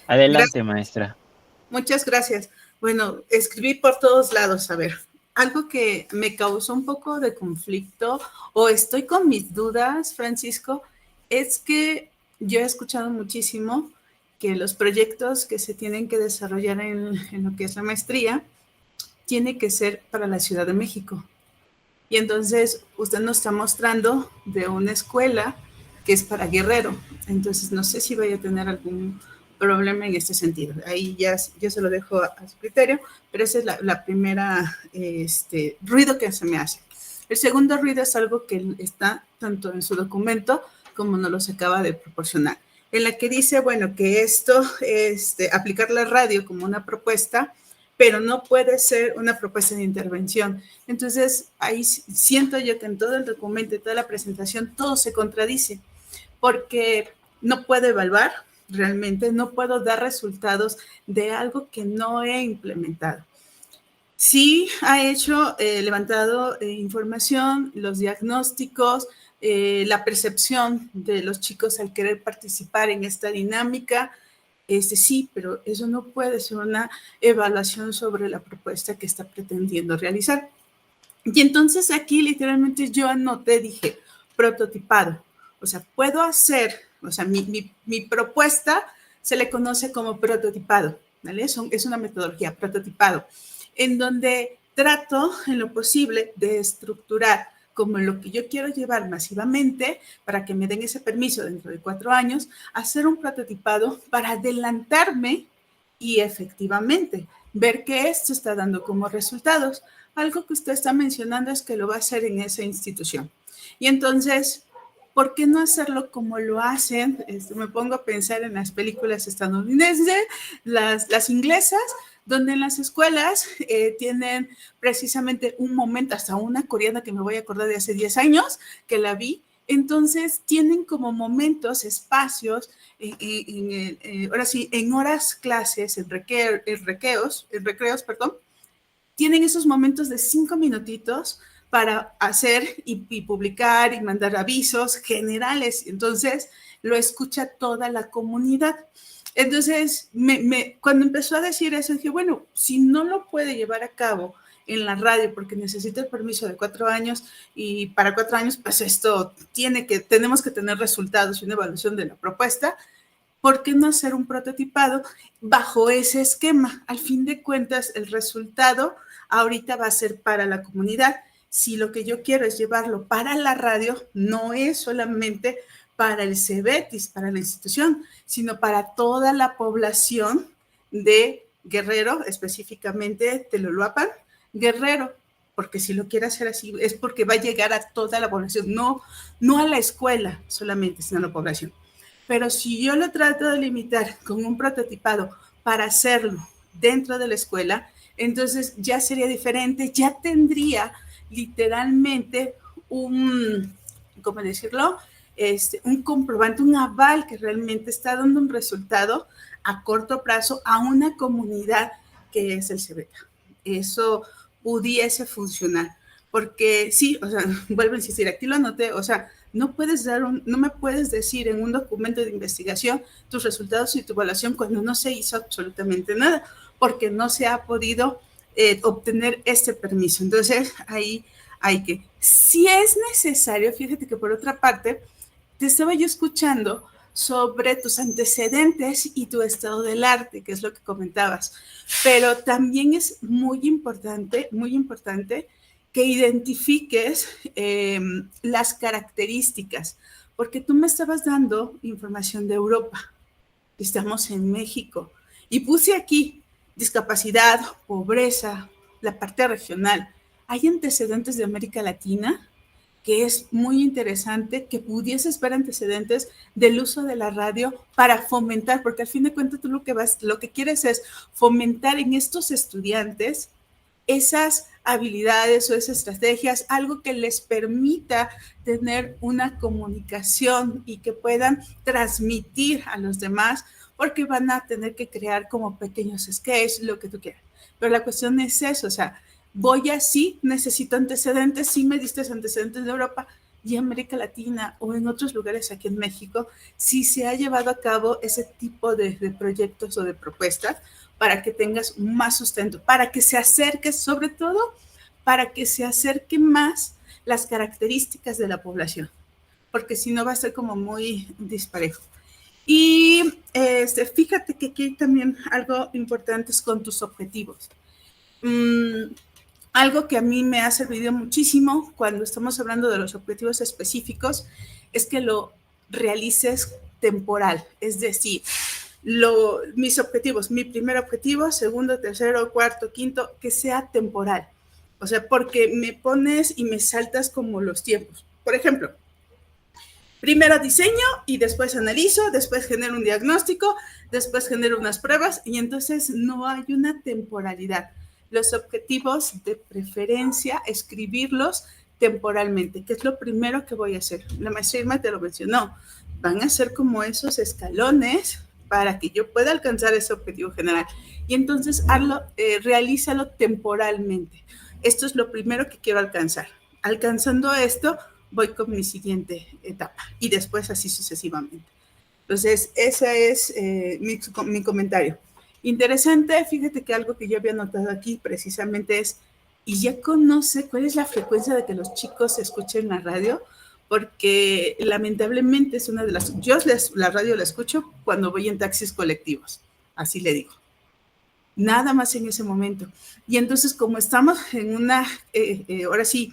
Adelante, maestra.
Muchas gracias. Bueno, escribí por todos lados. A ver, algo que me causó un poco de conflicto o estoy con mis dudas, Francisco, es que yo he escuchado muchísimo que los proyectos que se tienen que desarrollar en lo que es la maestría tiene que ser para la Ciudad de México. Y entonces usted nos está mostrando de una escuela que es para Guerrero. Entonces no sé si vaya a tener algún problema en este sentido. Ahí ya yo se lo dejo a su criterio, pero esa es la primera ruido que se me hace. El segundo ruido es algo que está tanto en su documento como nos los acaba de proporcionar, en la que dice, bueno, que esto, aplicar la radio como una propuesta, pero no puede ser una propuesta de intervención. Entonces, ahí siento yo que en todo el documento y toda la presentación todo se contradice, porque no puedo evaluar realmente, no puedo dar resultados de algo que no he implementado. Sí ha hecho, levantado información, los diagnósticos, la percepción de los chicos al querer participar en esta dinámica, sí, pero eso no puede ser una evaluación sobre la propuesta que está pretendiendo realizar. Y entonces aquí literalmente yo anoté, dije, prototipado. O sea, puedo hacer, o sea, mi propuesta se le conoce como prototipado, ¿vale? Es una metodología, prototipado, en donde trato en lo posible de estructurar como lo que yo quiero llevar masivamente para que me den ese permiso dentro de 4 años, hacer un prototipado para adelantarme y efectivamente ver que esto está dando como resultados. Algo que usted está mencionando es que lo va a hacer en esa institución. Y entonces, ¿por qué no hacerlo como lo hacen? Me pongo a pensar en las películas estadounidenses, las inglesas, donde en las escuelas tienen precisamente un momento, hasta una coreana que me voy a acordar de hace 10 años, que la vi. Entonces, tienen como momentos, espacios, ahora sí, en horas clases, en recreos, tienen esos momentos de 5 minutitos para hacer y publicar y mandar avisos generales. Entonces, lo escucha toda la comunidad. Entonces, cuando empezó a decir eso, dije, bueno, si no lo puede llevar a cabo en la radio porque necesita el permiso de 4 años y para 4 años, pues esto tenemos que tener resultados y una evaluación de la propuesta, ¿por qué no hacer un prototipado bajo ese esquema? Al fin de cuentas, el resultado ahorita va a ser para la comunidad. Si lo que yo quiero es llevarlo para la radio, no es solamente para el CEBETIS, para la institución, sino para toda la población de Guerrero, específicamente de Luluapan, Guerrero, porque si lo quiere hacer así es porque va a llegar a toda la población, no a la escuela solamente, sino a la población. Pero si yo lo trato de limitar con un prototipado para hacerlo dentro de la escuela, entonces ya sería diferente, ya tendría literalmente ¿cómo decirlo? Un comprobante, un aval que realmente está dando un resultado a corto plazo a una comunidad que es el CEBETA. Eso pudiese funcionar, porque sí, o sea, vuelvo a insistir, aquí lo anoté, o sea, no me puedes decir en un documento de investigación tus resultados y tu evaluación cuando no se hizo absolutamente nada, porque no se ha podido obtener este permiso. Entonces, ahí hay que, si es necesario, fíjate que por otra parte, te estaba yo escuchando sobre tus antecedentes y tu estado del arte, que es lo que comentabas, pero también es muy importante que identifiques las características, porque tú me estabas dando información de Europa, estamos en México, y puse aquí discapacidad, pobreza, la parte regional. ¿Hay antecedentes de América Latina? Que es muy interesante que pudieses ver antecedentes del uso de la radio para fomentar, porque al fin de cuentas tú lo que quieres es fomentar en estos estudiantes esas habilidades o esas estrategias, algo que les permita tener una comunicación y que puedan transmitir a los demás, porque van a tener que crear como pequeños sketches, lo que tú quieras. Pero la cuestión es eso, o sea, sí, necesito antecedentes, sí me diste antecedentes de Europa y América Latina o en otros lugares aquí en México, sí se ha llevado a cabo ese tipo de proyectos o de propuestas para que tengas más sustento, para que se acerque, sobre todo, para que se acerque más las características de la población, porque si no va a ser como muy disparejo. Y fíjate que aquí hay también algo importante es con tus objetivos. Algo que a mí me ha servido muchísimo cuando estamos hablando de los objetivos específicos es que lo realices temporal, es decir, mis objetivos, mi primer objetivo, segundo, tercero, cuarto, quinto, que sea temporal. O sea, porque me pones y me saltas como los tiempos. Por ejemplo, primero diseño y después analizo, después genero un diagnóstico, después genero unas pruebas y entonces no hay una temporalidad. Los objetivos de preferencia, escribirlos temporalmente, que es lo primero que voy a hacer. La maestra Irma te lo mencionó. Van a ser como esos escalones para que yo pueda alcanzar ese objetivo general. Y entonces realízalo temporalmente. Esto es lo primero que quiero alcanzar. Alcanzando esto, voy con mi siguiente etapa y después así sucesivamente. Entonces, ese es mi comentario. Interesante, fíjate que algo que yo había notado aquí precisamente es, y ya conoce cuál es la frecuencia de que los chicos escuchen la radio, porque lamentablemente es una de las, la radio la escucho cuando voy en taxis colectivos, así le digo. Nada más en ese momento. Y entonces, como estamos en una, ahora sí,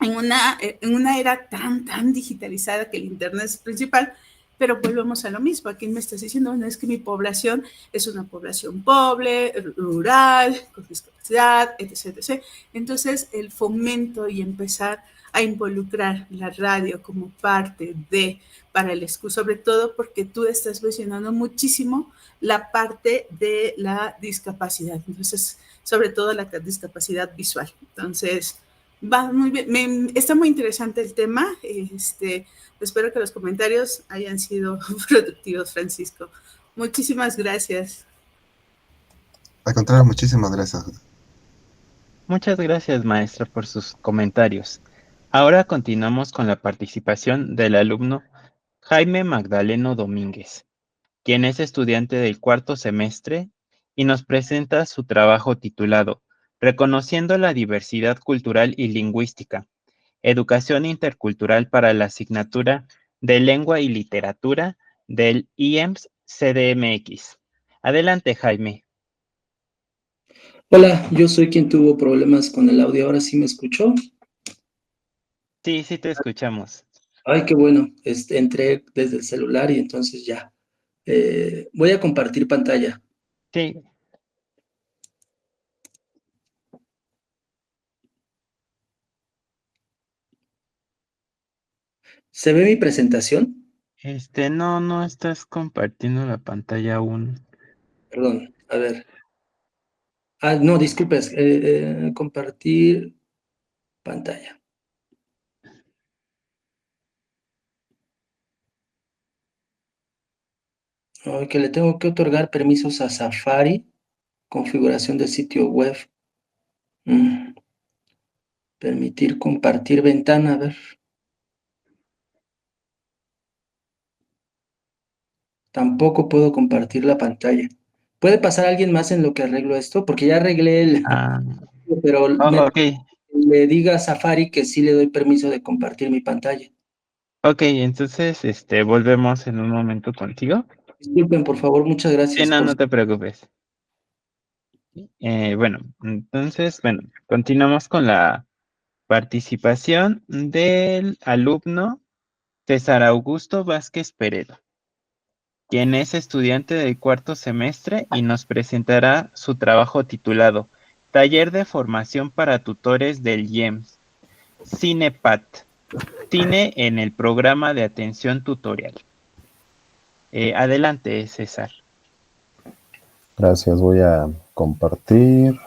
en una era tan digitalizada que el Internet es principal, pero volvemos a lo mismo. Aquí me estás diciendo, bueno, es que mi población es una población pobre, rural, con discapacidad, etc. Entonces, el fomento y empezar a involucrar la radio como parte para el escudo, sobre todo porque tú estás mencionando muchísimo la parte de la discapacidad, entonces, sobre todo la discapacidad visual. Entonces, va muy bien, está muy interesante el tema. Espero que los comentarios hayan sido productivos, Francisco. Muchísimas gracias.
Al contrario, muchísimas gracias.
Muchas gracias, maestra, por sus comentarios. Ahora continuamos con la participación del alumno Jaime Magdaleno Domínguez, quien es estudiante del cuarto semestre y nos presenta su trabajo titulado Reconociendo la diversidad cultural y lingüística, Educación intercultural para la asignatura de Lengua y Literatura del IEMS CDMX. Adelante, Jaime.
Hola, yo soy quien tuvo problemas con el audio. ¿Ahora sí me escuchó?
Sí, sí te escuchamos.
Ay, qué bueno. Entré desde el celular y entonces ya. Voy a compartir pantalla.
Sí.
¿Se ve mi presentación?
No estás compartiendo la pantalla aún.
Perdón, a ver. Ah, no, disculpes. Compartir pantalla. Que le tengo que otorgar permisos a Safari. Configuración de sitio web. Permitir compartir ventana, a ver. Tampoco puedo compartir la pantalla. ¿Puede pasar alguien más en lo que arreglo esto? Porque ya arreglé pero
Ok.
le diga a Safari que sí le doy permiso de compartir mi pantalla.
Ok, entonces, volvemos en un momento contigo.
Disculpen, por favor, muchas
Sí,
gracias.
no te preocupes. Bueno, entonces, continuamos con la participación del alumno César Augusto Vázquez Peredo, quien es estudiante del cuarto semestre y nos presentará su trabajo titulado Taller de Formación para Tutores del IEMS, CinePAT, Cine en el Programa de Atención Tutorial. Adelante, César.
Gracias, voy a compartir.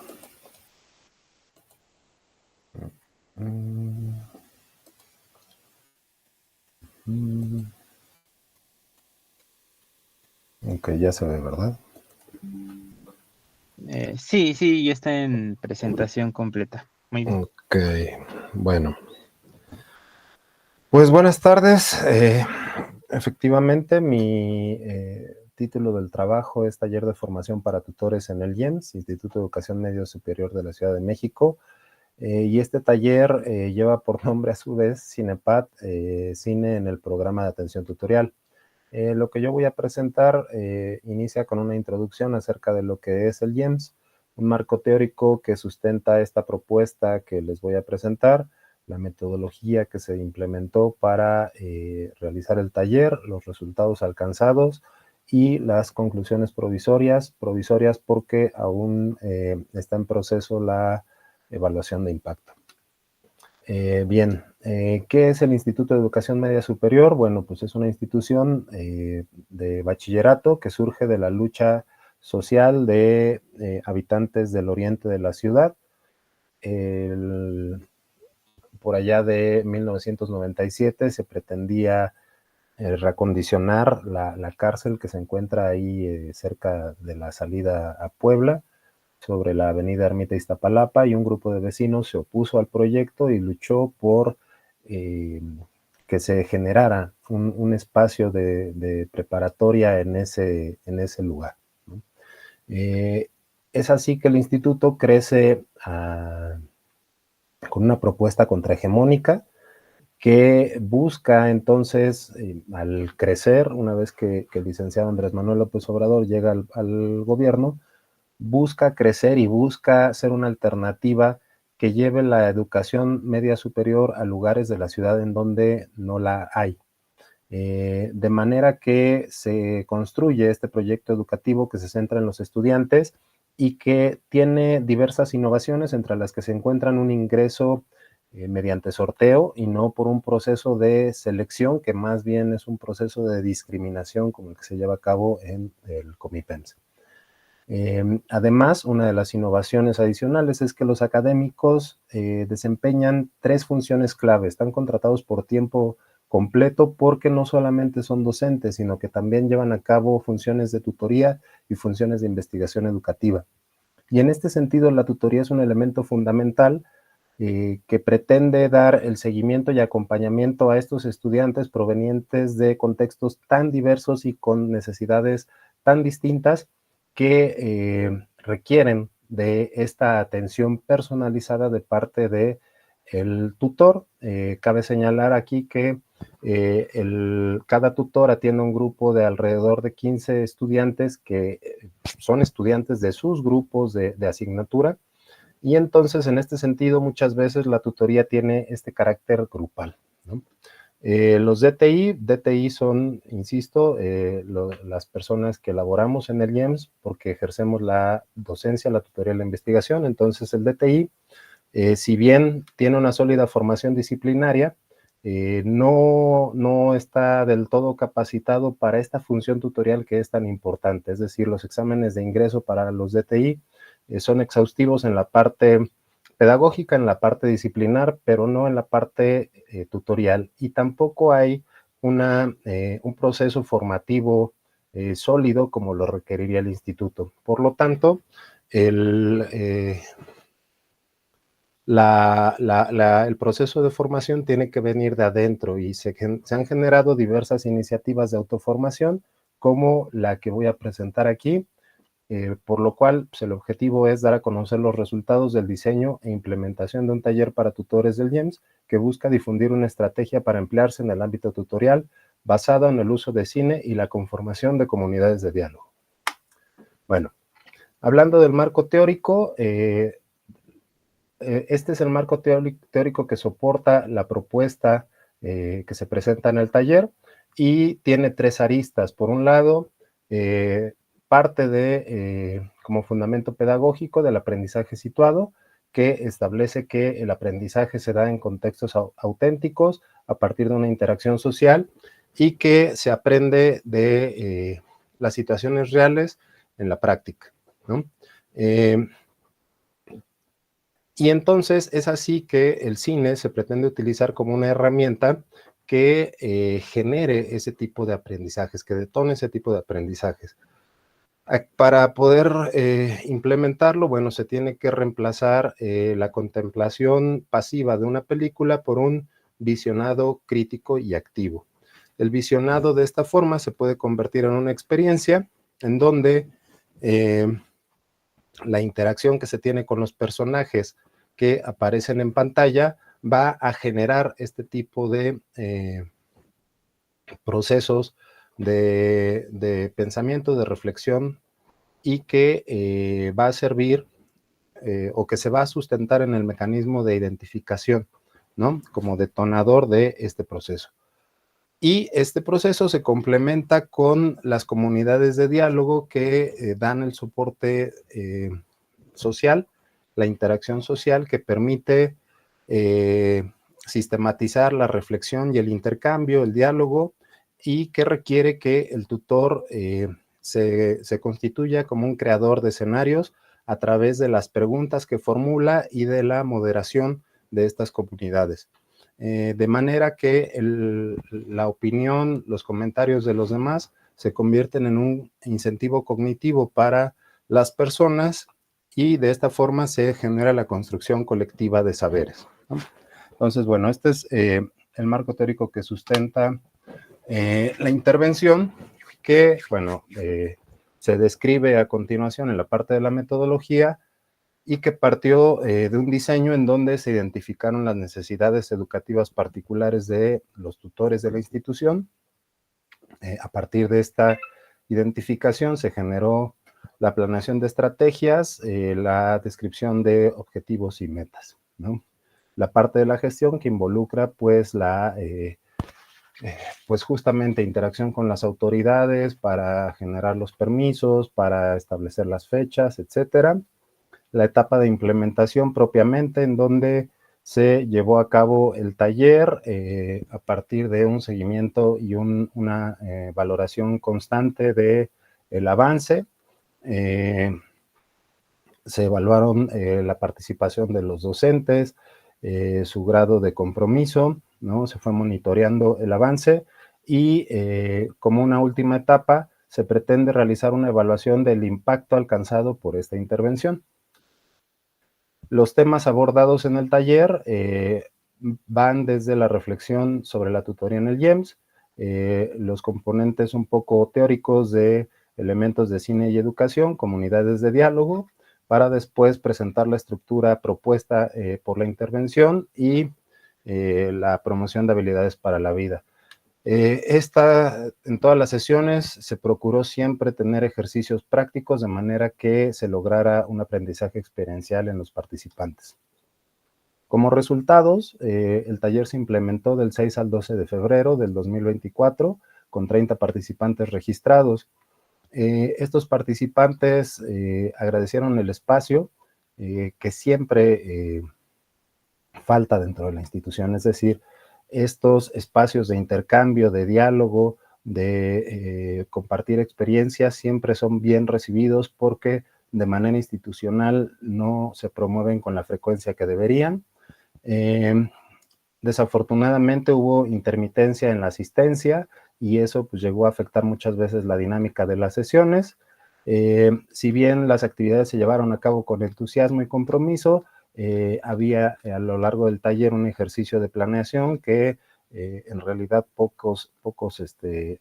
Ok, ya se ve, ¿verdad?
Sí, ya está en presentación completa. Muy bien.
Ok, bueno. Pues buenas tardes. Efectivamente, mi título del trabajo es Taller de Formación para Tutores en el IEMS, Instituto de Educación Medio Superior de la Ciudad de México. Y este taller lleva por nombre a su vez CinePAT, Cine en el Programa de Atención Tutorial. Lo que yo voy a presentar inicia con una introducción acerca de lo que es el IEMS, un marco teórico que sustenta esta propuesta que les voy a presentar, la metodología que se implementó para realizar el taller, los resultados alcanzados y las conclusiones provisorias porque aún está en proceso la evaluación de impacto. Bien, ¿qué es el Instituto de Educación Media Superior? Bueno, pues es una institución de bachillerato que surge de la lucha social de habitantes del oriente de la ciudad. Por allá de 1997 se pretendía reacondicionar la cárcel que se encuentra ahí cerca de la salida a Puebla, sobre la avenida Ermita Iztapalapa, y un grupo de vecinos se opuso al proyecto y luchó por que se generara un espacio de preparatoria en ese lugar, ¿no? Es así que el instituto crece con una propuesta contrahegemónica que busca entonces, al crecer, una vez que el licenciado Andrés Manuel López Obrador llega al gobierno, busca crecer y busca ser una alternativa que lleve la educación media superior a lugares de la ciudad en donde no la hay. De manera que se construye este proyecto educativo que se centra en los estudiantes y que tiene diversas innovaciones, entre las que se encuentran un ingreso mediante sorteo y no por un proceso de selección, que más bien es un proceso de discriminación como el que se lleva a cabo en el Comipems. Además, una de las innovaciones adicionales es que los académicos desempeñan 3 funciones clave. Están contratados por tiempo completo porque no solamente son docentes, sino que también llevan a cabo funciones de tutoría y funciones de investigación educativa. Y en este sentido, la tutoría es un elemento fundamental que pretende dar el seguimiento y acompañamiento a estos estudiantes provenientes de contextos tan diversos y con necesidades tan distintas que requieren de esta atención personalizada de parte del tutor. Cabe señalar aquí que cada tutor atiende un grupo de alrededor de 15 estudiantes que son estudiantes de sus grupos de asignatura, y entonces en este sentido muchas veces la tutoría tiene este carácter grupal, ¿no? Los DTI son, insisto, las personas que elaboramos en el IEMS porque ejercemos la docencia, la tutoría y la investigación. Entonces el DTI, si bien tiene una sólida formación disciplinaria, no está del todo capacitado para esta función tutorial que es tan importante. Es decir, los exámenes de ingreso para los DTI son exhaustivos en la parte pedagógica, en la parte disciplinar, pero no en la parte tutorial, y tampoco hay un proceso formativo sólido como lo requeriría el instituto. Por lo tanto, el proceso de formación tiene que venir de adentro, y se han generado diversas iniciativas de autoformación, como la que voy a presentar aquí, por lo cual pues, el objetivo es dar a conocer los resultados del diseño e implementación de un taller para tutores del IEMS que busca difundir una estrategia para emplearse en el ámbito tutorial basada en el uso de cine y la conformación de comunidades de diálogo. Bueno, hablando del marco teórico, este es el marco teórico que soporta la propuesta que se presenta en el taller, y tiene 3 aristas. Por un lado, parte como fundamento pedagógico del aprendizaje situado, que establece que el aprendizaje se da en contextos auténticos a partir de una interacción social, y que se aprende de las situaciones reales en la práctica, ¿no? Y entonces es así que el cine se pretende utilizar como una herramienta que genere ese tipo de aprendizajes, que detone ese tipo de aprendizajes. Para poder implementarlo, bueno, se tiene que reemplazar la contemplación pasiva de una película por un visionado crítico y activo. El visionado de esta forma se puede convertir en una experiencia en donde la interacción que se tiene con los personajes que aparecen en pantalla va a generar este tipo de procesos de pensamiento, de reflexión, y que va a servir o que se va a sustentar en el mecanismo de identificación, ¿no? Como detonador de este proceso. Y este proceso se complementa con las comunidades de diálogo que dan el soporte social, la interacción social que permite sistematizar la reflexión y el intercambio, el diálogo, y que requiere que el tutor se constituya como un creador de escenarios a través de las preguntas que formula y de la moderación de estas comunidades. De manera que la opinión, los comentarios de los demás se convierten en un incentivo cognitivo para las personas y de esta forma se genera la construcción colectiva de saberes, ¿no? Entonces, bueno, este es el marco teórico que sustenta la intervención, que, bueno, se describe a continuación en la parte de la metodología y que partió de un diseño en donde se identificaron las necesidades educativas particulares de los tutores de la institución. A partir de esta identificación se generó la planeación de estrategias, la descripción de objetivos y metas, ¿no? La parte de la gestión que involucra pues pues justamente interacción con las autoridades para generar los permisos, para establecer las fechas, etcétera. La etapa de implementación propiamente, en donde se llevó a cabo el taller a partir de un seguimiento y una valoración constante del avance. Se evaluaron la participación de los docentes, su grado de compromiso, ¿no? Se fue monitoreando el avance y como una última etapa se pretende realizar una evaluación del impacto alcanzado por esta intervención. Los temas abordados en el taller van desde la reflexión sobre la tutoría en el IEMS, los componentes un poco teóricos de elementos de cine y educación, comunidades de diálogo, para después presentar la estructura propuesta por la intervención y la promoción de habilidades para la vida. En todas las sesiones se procuró siempre tener ejercicios prácticos de manera que se lograra un aprendizaje experiencial en los participantes. Como resultados, el taller se implementó del 6 al 12 de febrero del 2024 con 30 participantes registrados. Estos participantes agradecieron el espacio que siempre falta dentro de la institución, es decir, estos espacios de intercambio, de diálogo, de compartir experiencias siempre son bien recibidos porque de manera institucional no se promueven con la frecuencia que deberían. Desafortunadamente hubo intermitencia en la asistencia y eso pues llegó a afectar muchas veces la dinámica de las sesiones. Si bien las actividades se llevaron a cabo con entusiasmo y compromiso, había a lo largo del taller un ejercicio de planeación que en realidad pocos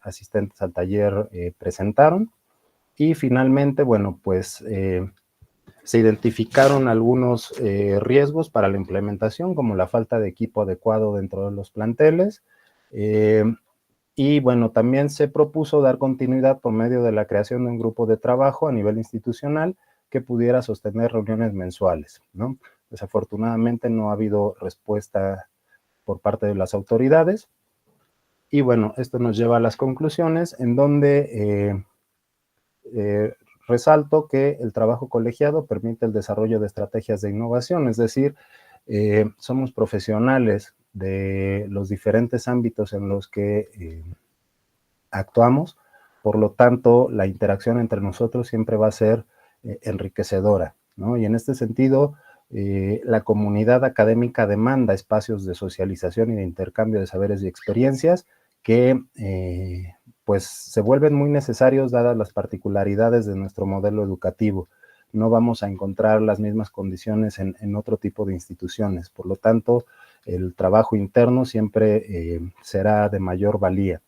asistentes al taller presentaron. Y finalmente, bueno, pues se identificaron algunos riesgos para la implementación, como la falta de equipo adecuado dentro de los planteles. Y bueno, también se propuso dar continuidad por medio de la creación de un grupo de trabajo a nivel institucional que pudiera sostener reuniones mensuales, ¿no? Desafortunadamente no ha habido respuesta por parte de las autoridades. Y bueno, esto nos lleva a las conclusiones, en donde resalto que el trabajo colegiado permite el desarrollo de estrategias de innovación, es decir, somos profesionales de los diferentes ámbitos en los que actuamos, por lo tanto, la interacción entre nosotros siempre va a ser enriquecedora, ¿no? Y en este sentido, la comunidad académica demanda espacios de socialización y de intercambio de saberes y experiencias que pues se vuelven muy necesarios dadas las particularidades de nuestro modelo educativo. No vamos a encontrar las mismas condiciones en otro tipo de instituciones. Por lo tanto, el trabajo interno siempre será de mayor valía.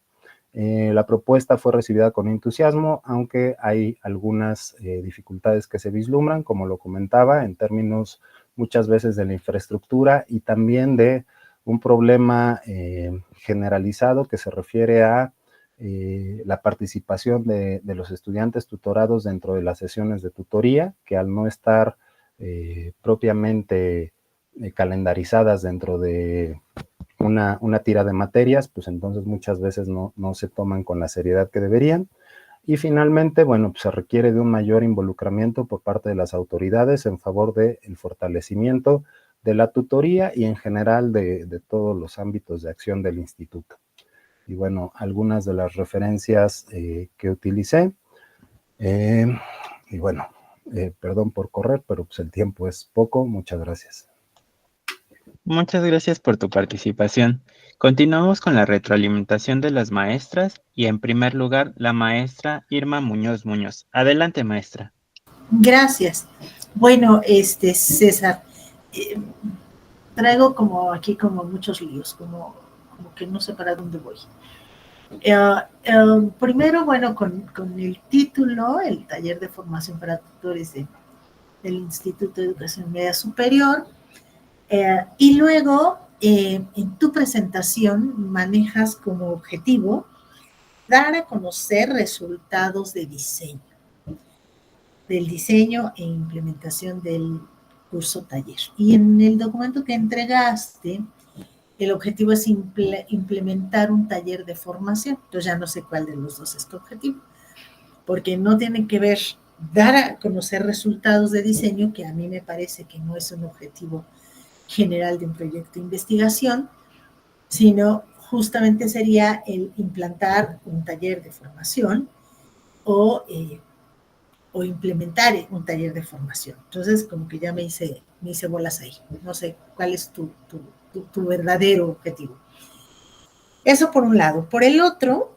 La propuesta fue recibida con entusiasmo, aunque hay algunas dificultades que se vislumbran, como lo comentaba, en términos muchas veces de la infraestructura y también de un problema generalizado que se refiere a la participación de los estudiantes tutorados dentro de las sesiones de tutoría, que al no estar propiamente calendarizadas dentro de una tira de materias, pues entonces muchas veces no se toman con la seriedad que deberían. Y finalmente, bueno, pues se requiere de un mayor involucramiento por parte de las autoridades en favor del fortalecimiento de la tutoría y en general de todos los ámbitos de acción del instituto. Y bueno, algunas de las referencias que utilicé. Y bueno, perdón por correr, pero pues el tiempo es poco. Muchas gracias.
Muchas gracias por tu participación. Continuamos con la retroalimentación de las maestras y en primer lugar la maestra Irma Muñoz Muñoz. Adelante, maestra.
Gracias. Bueno, César, traigo como aquí como muchos líos, como que no sé para dónde voy. Primero, bueno, con el título, el taller de formación para tutores del Instituto de Educación Media Superior, y luego en tu presentación manejas como objetivo dar a conocer resultados del diseño e implementación del curso taller. Y en el documento que entregaste, el objetivo es implementar un taller de formación. Entonces ya no sé cuál de los dos es tu objetivo, porque no tiene que ver dar a conocer resultados de diseño, que a mí me parece que no es un objetivo general de un proyecto de investigación, sino justamente sería el implantar un taller de formación o implementar un taller de formación. Entonces, como que ya me hice bolas ahí. No sé cuál es tu verdadero objetivo. Eso por un lado. Por el otro,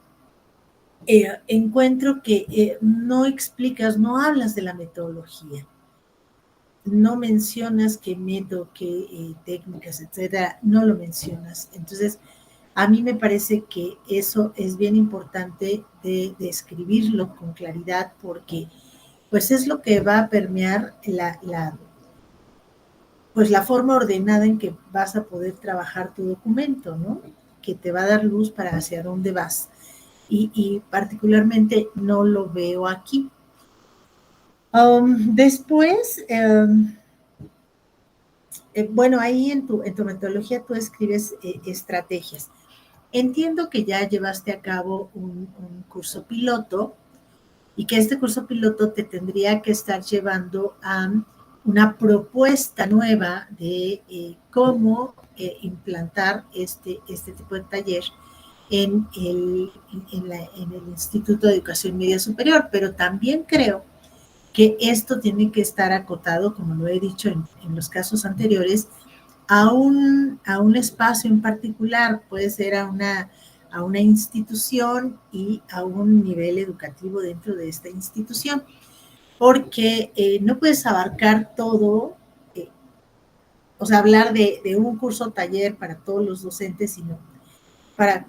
encuentro que no explicas, no hablas de la metodología. No mencionas qué método, qué técnicas, etcétera, no lo mencionas. Entonces, a mí me parece que eso es bien importante de escribirlo con claridad, porque pues es lo que va a permear la forma ordenada en que vas a poder trabajar tu documento, ¿no? Que te va a dar luz para hacia dónde vas. Y particularmente no lo veo aquí. Después, bueno, ahí en tu metodología tú escribes estrategias. Entiendo que ya llevaste a cabo un curso piloto y que este curso piloto te tendría que estar llevando a una propuesta nueva de cómo implantar este tipo de taller en el Instituto de Educación Media Superior, pero también creo que esto tiene que estar acotado, como lo he dicho en los casos anteriores, a un espacio en particular, puede ser a una institución y a un nivel educativo dentro de esta institución, porque no puedes abarcar todo, o sea, hablar de un curso taller para todos los docentes, sino para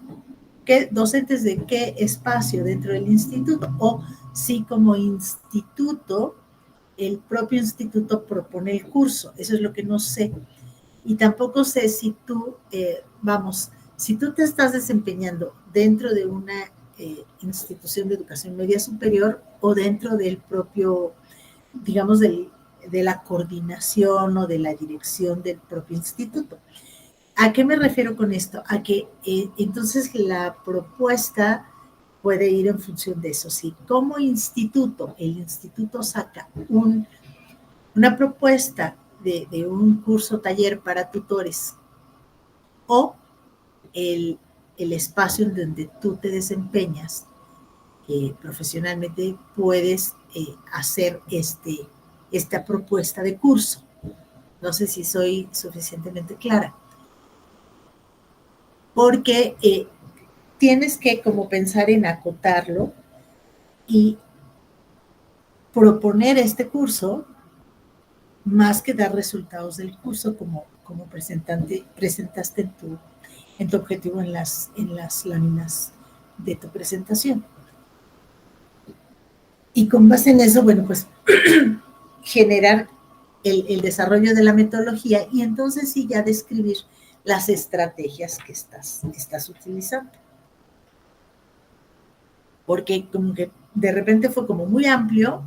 qué docentes de qué espacio dentro del instituto, o si como instituto, el propio instituto propone el curso. Eso es lo que no sé. Y tampoco sé si tú, si tú te estás desempeñando dentro de una institución de educación media superior o dentro del propio, digamos, de la coordinación o de la dirección del propio instituto. ¿A qué me refiero con esto? A que entonces la propuesta puede ir en función de eso. Si como instituto, el instituto saca una propuesta de un curso taller para tutores o el espacio en donde tú te desempeñas profesionalmente, puedes hacer esta propuesta de curso. No sé si soy suficientemente clara. Porque tienes que como pensar en acotarlo y proponer este curso más que dar resultados del curso como presentaste en tu objetivo en las láminas de tu presentación. Y con base en eso, bueno, pues generar el desarrollo de la metodología y entonces sí ya describir las estrategias que estás utilizando. porque como que de repente fue como muy amplio.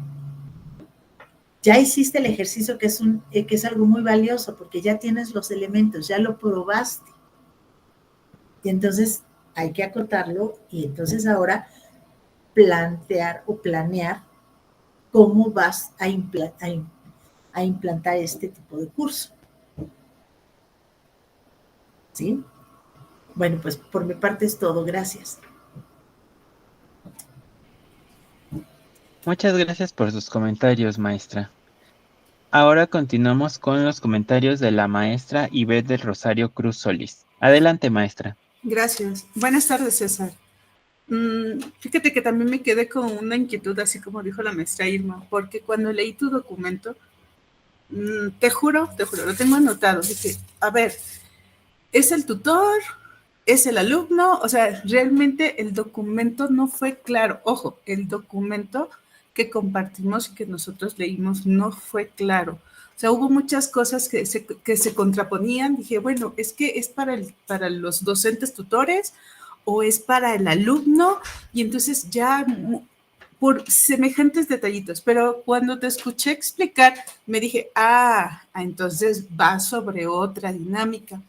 Ya hiciste el ejercicio que es algo muy valioso, porque ya tienes los elementos, ya lo probaste. Y entonces hay que acotarlo y entonces ahora plantear o planear cómo vas a implantar este tipo de curso. ¿Sí? Bueno, pues por mi parte es todo. Gracias.
Muchas gracias por sus comentarios, maestra. Ahora continuamos con los comentarios de la maestra Ivette del Rosario Cruz Solís. Adelante, maestra.
Gracias. Buenas tardes, César. Fíjate que también me quedé con una inquietud, así como dijo la maestra Irma, porque cuando leí tu documento, te juro, lo tengo anotado. Dije, a ver, ¿es el tutor? ¿Es el alumno? O sea, realmente el documento no fue claro. Ojo, el documento que compartimos y que nosotros leímos no fue claro. O sea, hubo muchas cosas que se contraponían. Dije, bueno, es que es para los docentes tutores o es para el alumno. Y entonces ya por semejantes detallitos, pero cuando te escuché explicar, me dije, entonces va sobre otra dinámica.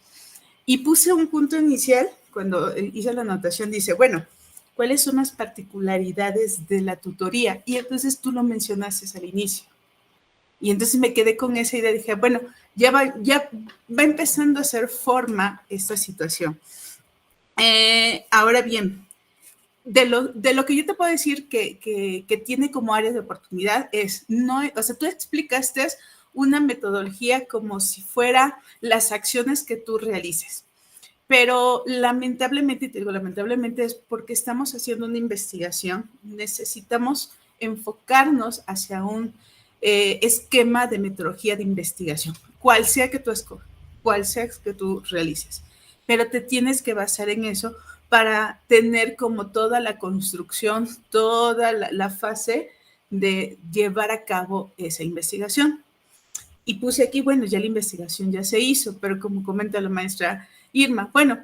Y puse un punto inicial, cuando hice la anotación, dice, bueno, ¿cuáles son las particularidades de la tutoría? Y entonces tú lo mencionaste al inicio. Y entonces me quedé con esa idea, dije, bueno, ya va empezando a hacer forma esta situación. Ahora bien, de lo que yo te puedo decir que tiene como áreas de oportunidad es, o sea, tú explicaste una metodología como si fuera las acciones que tú realices. Pero lamentablemente, y te digo lamentablemente, es porque estamos haciendo una investigación, necesitamos enfocarnos hacia un esquema de metodología de investigación, cual sea que tú realices. Pero te tienes que basar en eso para tener como toda la construcción, toda la fase de llevar a cabo esa investigación. Y puse aquí, bueno, ya la investigación ya se hizo, pero como comenta la maestra Irma, bueno,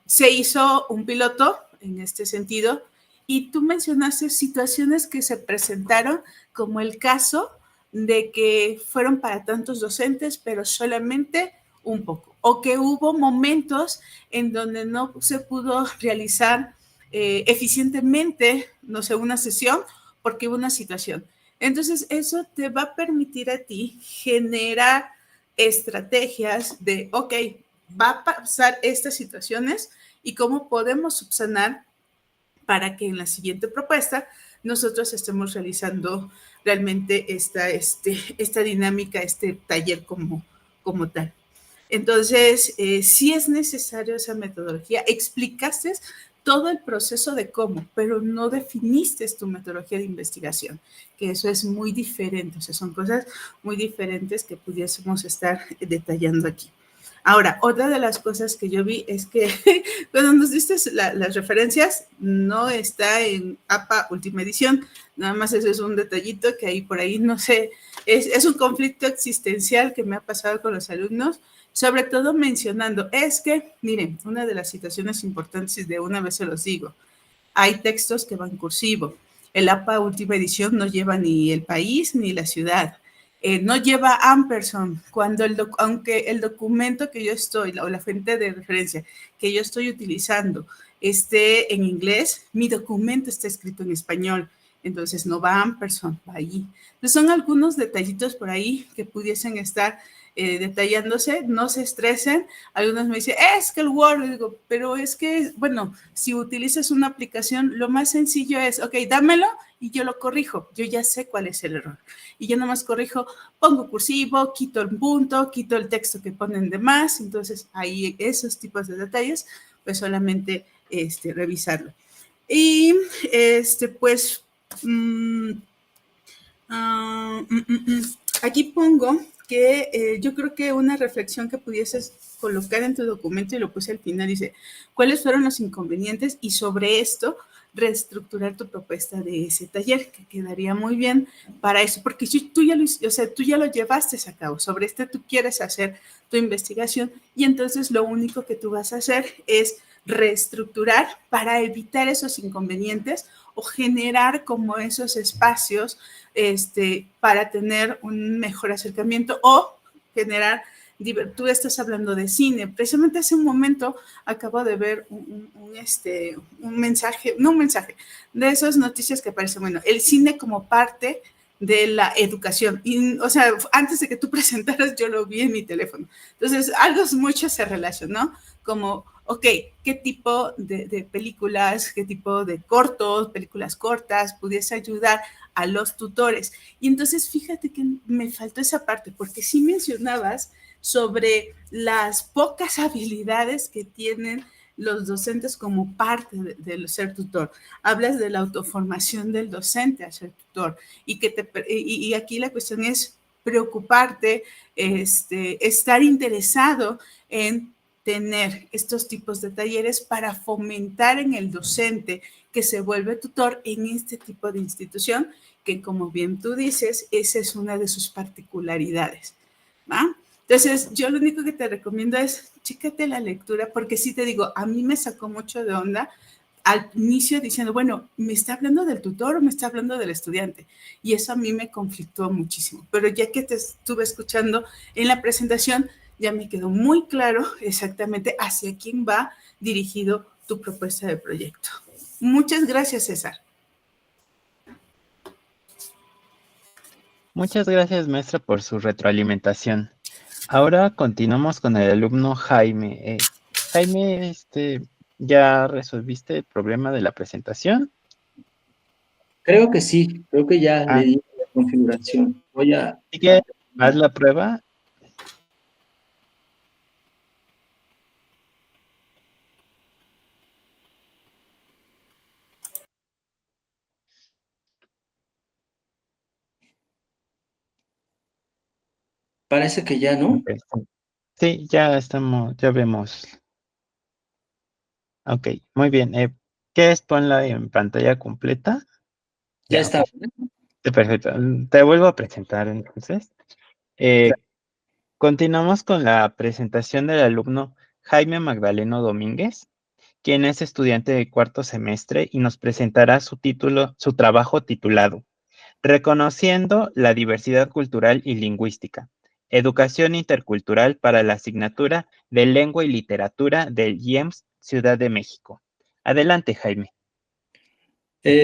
se hizo un piloto en este sentido y tú mencionaste situaciones que se presentaron como el caso de que fueron para tantos docentes, pero solamente un poco, o que hubo momentos en donde no se pudo realizar eficientemente, no sé, una sesión porque hubo una situación. Entonces, eso te va a permitir a ti generar estrategias de, ok, va a pasar estas situaciones y cómo podemos subsanar para que en la siguiente propuesta nosotros estemos realizando realmente esta dinámica, este taller como tal. Entonces, sí es necesario esa metodología. Explicaste todo el proceso de cómo, pero no definiste tu metodología de investigación, que eso es muy diferente, o sea, son cosas muy diferentes que pudiésemos estar detallando aquí. Ahora, otra de las cosas que yo vi es que cuando nos diste las referencias, no está en APA Última Edición, nada más eso es un detallito que ahí por ahí, no sé, es un conflicto existencial que me ha pasado con los alumnos, sobre todo mencionando, es que, miren, una de las situaciones importantes, y de una vez se los digo, hay textos que van cursivo. El APA Última Edición no lleva ni el país ni la ciudad. No lleva ampersand, aunque el documento que yo estoy, o la fuente de referencia que yo estoy utilizando esté en inglés, mi documento está escrito en español, entonces no va ampersand, va ahí. Entonces son algunos detallitos por ahí que pudiesen estar detallándose, no se estresen. Algunos me dicen, es que el Word, digo, pero es que, bueno, si utilizas una aplicación, lo más sencillo es, ok, dámelo y yo lo corrijo, yo ya sé cuál es el error. Y yo nomás corrijo, pongo cursivo, quito el punto, quito el texto que ponen de más, entonces ahí esos tipos de detalles, pues solamente revisarlo. Y pues, aquí pongo que yo creo que una reflexión que pudieses colocar en tu documento, y lo puse al final, dice, ¿cuáles fueron los inconvenientes? Y sobre esto, reestructurar tu propuesta de ese taller, que quedaría muy bien para eso, porque tú ya lo llevaste a cabo, sobre tú quieres hacer tu investigación, y entonces lo único que tú vas a hacer es reestructurar para evitar esos inconvenientes o generar como esos espacios para tener un mejor acercamiento o generar. Tú estás hablando de cine. Precisamente hace un momento acabo de ver un mensaje, no un mensaje, de esas noticias que aparecen, bueno, el cine como parte de la educación. Y, o sea, antes de que tú presentaras, yo lo vi en mi teléfono. Entonces, algo mucho se relacionó, como, ok, ¿qué tipo de películas, qué tipo de cortos, películas cortas pudiese ayudar a los tutores? Y entonces, fíjate que me faltó esa parte, porque sí mencionabas sobre las pocas habilidades que tienen los docentes como parte de ser tutor. Hablas de la autoformación del docente a ser tutor y aquí la cuestión es preocuparte, estar interesado en tener estos tipos de talleres para fomentar en el docente que se vuelve tutor en este tipo de institución, que como bien tú dices, esa es una de sus particularidades, ¿va? Entonces, yo lo único que te recomiendo es chécate la lectura, porque sí te digo, a mí me sacó mucho de onda al inicio diciendo, bueno, ¿me está hablando del tutor o me está hablando del estudiante? Y eso a mí me conflictó muchísimo. Pero ya que te estuve escuchando en la presentación, ya me quedó muy claro exactamente hacia quién va dirigido tu propuesta de proyecto. Muchas gracias, César.
Muchas gracias, maestra, por su retroalimentación. Ahora continuamos con el alumno Jaime. Jaime, ¿ya resolviste el problema de la presentación?
Creo que sí, creo que ya le di la configuración. Voy a...
¿Sí que haz la prueba?
Parece que ya, ¿no?
Sí, ya estamos, ya vemos. Ok, muy bien. ¿Qué es? Ponla en pantalla completa.
Ya
Ya, ok.
está.
Perfecto. Te vuelvo a presentar entonces. Continuamos con la presentación del alumno Jaime Magdaleno Domínguez, quien es estudiante de cuarto semestre y nos presentará su trabajo titulado Reconociendo la diversidad cultural y lingüística, educación intercultural para la asignatura de Lengua y Literatura del IEMS Ciudad de México. Adelante, Jaime.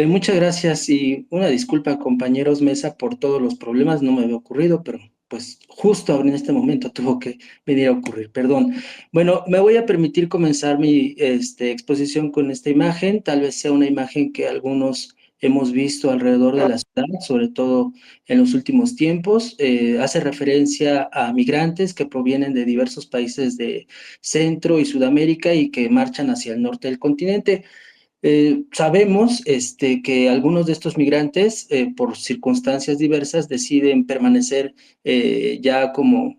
Muchas gracias y una disculpa, compañeros Mesa, por todos los problemas. No me había ocurrido, pero pues justo ahora en este momento tuvo que venir a ocurrir. Perdón. Bueno, me voy a permitir comenzar mi exposición con esta imagen. Tal vez sea una imagen que algunos hemos visto alrededor de la ciudad, sobre todo en los últimos tiempos. Hace referencia a migrantes que provienen de diversos países de Centro y Sudamérica y que marchan hacia el norte del continente. Sabemos que algunos de estos migrantes, por circunstancias diversas, deciden permanecer ya como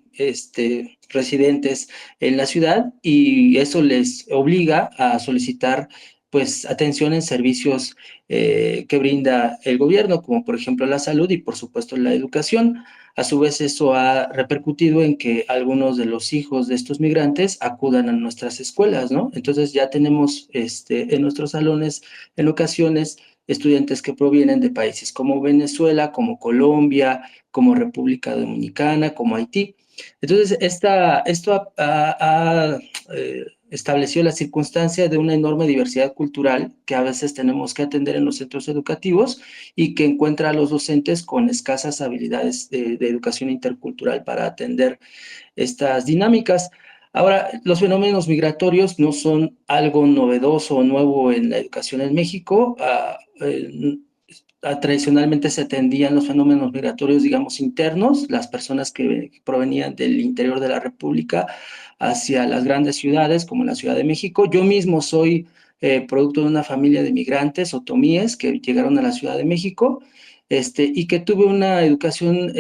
residentes en la ciudad y eso les obliga a solicitar pues atención en servicios que brinda el gobierno, como por ejemplo la salud y por supuesto la educación. A su vez, eso ha repercutido en que algunos de los hijos de estos migrantes acudan a nuestras escuelas, ¿no? Entonces ya tenemos en nuestros salones, en ocasiones, estudiantes que provienen de países como Venezuela, como Colombia, como República Dominicana, como Haití. Entonces, esto ha estableció la circunstancia de una enorme diversidad cultural que a veces tenemos que atender en los centros educativos y que encuentra a los docentes con escasas habilidades de educación intercultural para atender estas dinámicas. Ahora, los fenómenos migratorios no son algo novedoso o nuevo en la educación en México. Tradicionalmente se atendían los fenómenos migratorios, digamos, internos, las personas que provenían del interior de la República hacia las grandes ciudades, como la Ciudad de México. Yo mismo soy producto de una familia de migrantes otomíes que llegaron a la Ciudad de México. Y que tuve una educación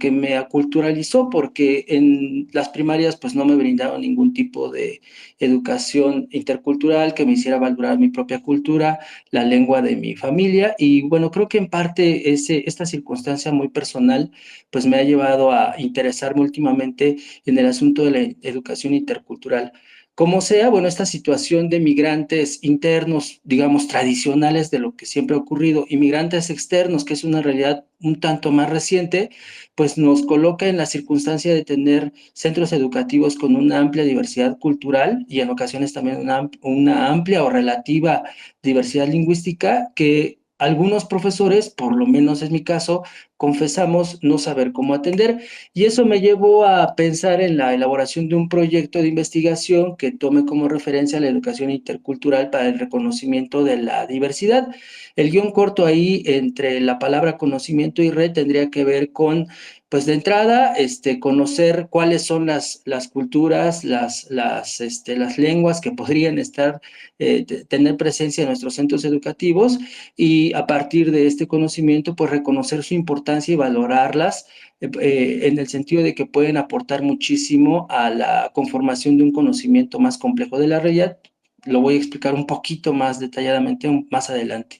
que me aculturalizó porque en las primarias pues no me brindaron ningún tipo de educación intercultural que me hiciera valorar mi propia cultura, la lengua de mi familia y bueno, creo que en parte esta circunstancia muy personal pues me ha llevado a interesarme últimamente en el asunto de la educación intercultural. Como sea, bueno, esta situación de migrantes internos, digamos, tradicionales de lo que siempre ha ocurrido, y migrantes externos, que es una realidad un tanto más reciente, pues nos coloca en la circunstancia de tener centros educativos con una amplia diversidad cultural y en ocasiones también una amplia o relativa diversidad lingüística que algunos profesores, por lo menos es mi caso, confesamos no saber cómo atender. Y eso me llevó a pensar en la elaboración de un proyecto de investigación que tome como referencia la educación intercultural para el reconocimiento de la diversidad. El guión corto ahí entre la palabra conocimiento y red tendría que ver con, pues de entrada, conocer cuáles son las culturas, las lenguas que podrían estar, tener presencia en nuestros centros educativos, y a partir de este conocimiento, pues reconocer su importancia y valorarlas, en el sentido de que pueden aportar muchísimo a la conformación de un conocimiento más complejo de la realidad. Lo voy a explicar un poquito más detalladamente más adelante.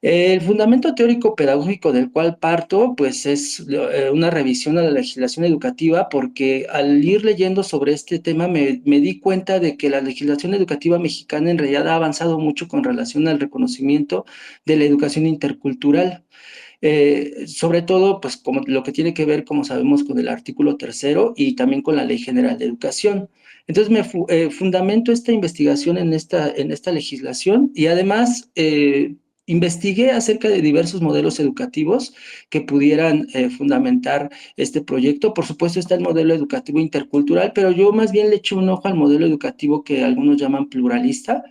El fundamento teórico pedagógico del cual parto, pues es una revisión a la legislación educativa, porque al ir leyendo sobre este tema me di cuenta de que la legislación educativa mexicana en realidad ha avanzado mucho con relación al reconocimiento de la educación intercultural. Sobre todo, pues como lo que tiene que ver, como sabemos, con el artículo 3º y también con la Ley General de Educación. Entonces fundamento esta investigación en esta legislación, y además investigué acerca de diversos modelos educativos que pudieran fundamentar este proyecto. Por supuesto está el modelo educativo intercultural, pero yo más bien le eché un ojo al modelo educativo que algunos llaman pluralista,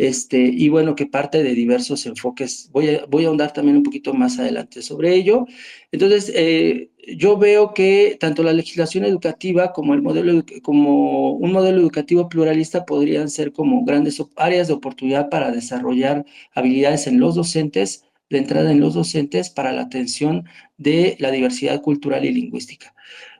y bueno, que parte de diversos enfoques. Voy a ahondar también un poquito más adelante sobre ello. Entonces, yo veo que tanto la legislación educativa como como un modelo educativo pluralista podrían ser como grandes áreas de oportunidad para desarrollar habilidades en los docentes, de entrada en los docentes, para la atención de la diversidad cultural y lingüística.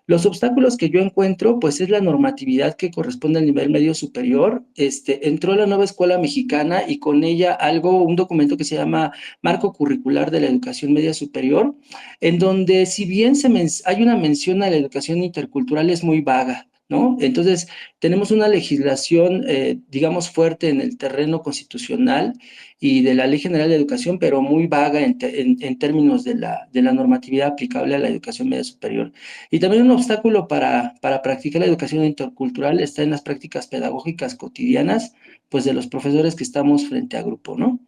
Los obstáculos que yo encuentro, pues es la normatividad que corresponde al nivel medio superior. Entró la nueva escuela mexicana y con ella un documento que se llama Marco Curricular de la Educación Media Superior, en donde si bien hay una mención a la educación intercultural, es muy vaga, ¿no? Entonces, tenemos una legislación, digamos, fuerte en el terreno constitucional y de la Ley General de Educación, pero muy vaga en términos de la normatividad aplicable a la educación media superior. Y también un obstáculo para practicar la educación intercultural está en las prácticas pedagógicas cotidianas, pues de los profesores que estamos frente a grupo, ¿no?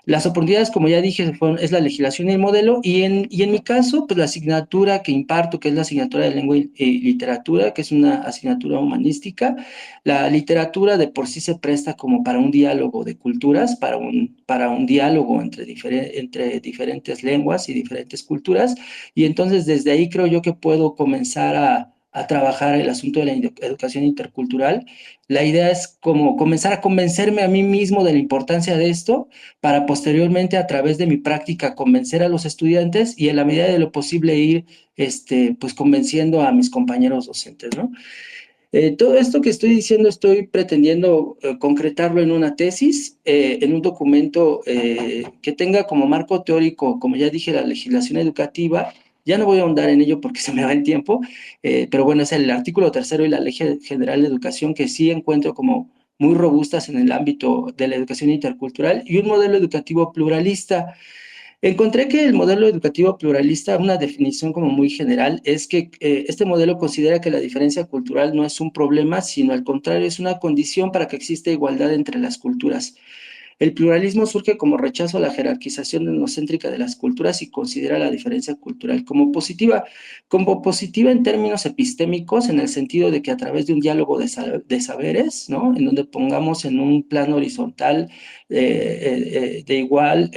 Las oportunidades, como ya dije, es la legislación y el modelo, y en mi caso, pues la asignatura que imparto, que es la asignatura de lengua y literatura, que es una asignatura humanística. La literatura de por sí se presta como para un diálogo de culturas, para un diálogo entre diferentes lenguas y diferentes culturas, y entonces desde ahí creo yo que puedo comenzar a trabajar el asunto de la educación intercultural. La idea es como comenzar a convencerme a mí mismo de la importancia de esto, para posteriormente, a través de mi práctica, convencer a los estudiantes y en la medida de lo posible ir pues convenciendo a mis compañeros docentes, ¿no? Todo esto que estoy diciendo estoy pretendiendo concretarlo en una tesis, en un documento que tenga como marco teórico, como ya dije, la legislación educativa. Ya no voy a ahondar en ello porque se me va el tiempo, pero bueno, es el artículo 3º y la Ley General de Educación, que sí encuentro como muy robustas en el ámbito de la educación intercultural, y un modelo educativo pluralista. Encontré que el modelo educativo pluralista, una definición como muy general, es que este modelo considera que la diferencia cultural no es un problema, sino al contrario, es una condición para que exista igualdad entre las culturas. El pluralismo surge como rechazo a la jerarquización etnocéntrica de las culturas y considera la diferencia cultural como positiva en términos epistémicos, en el sentido de que a través de un diálogo de saberes, ¿no? En donde pongamos en un plano horizontal de igual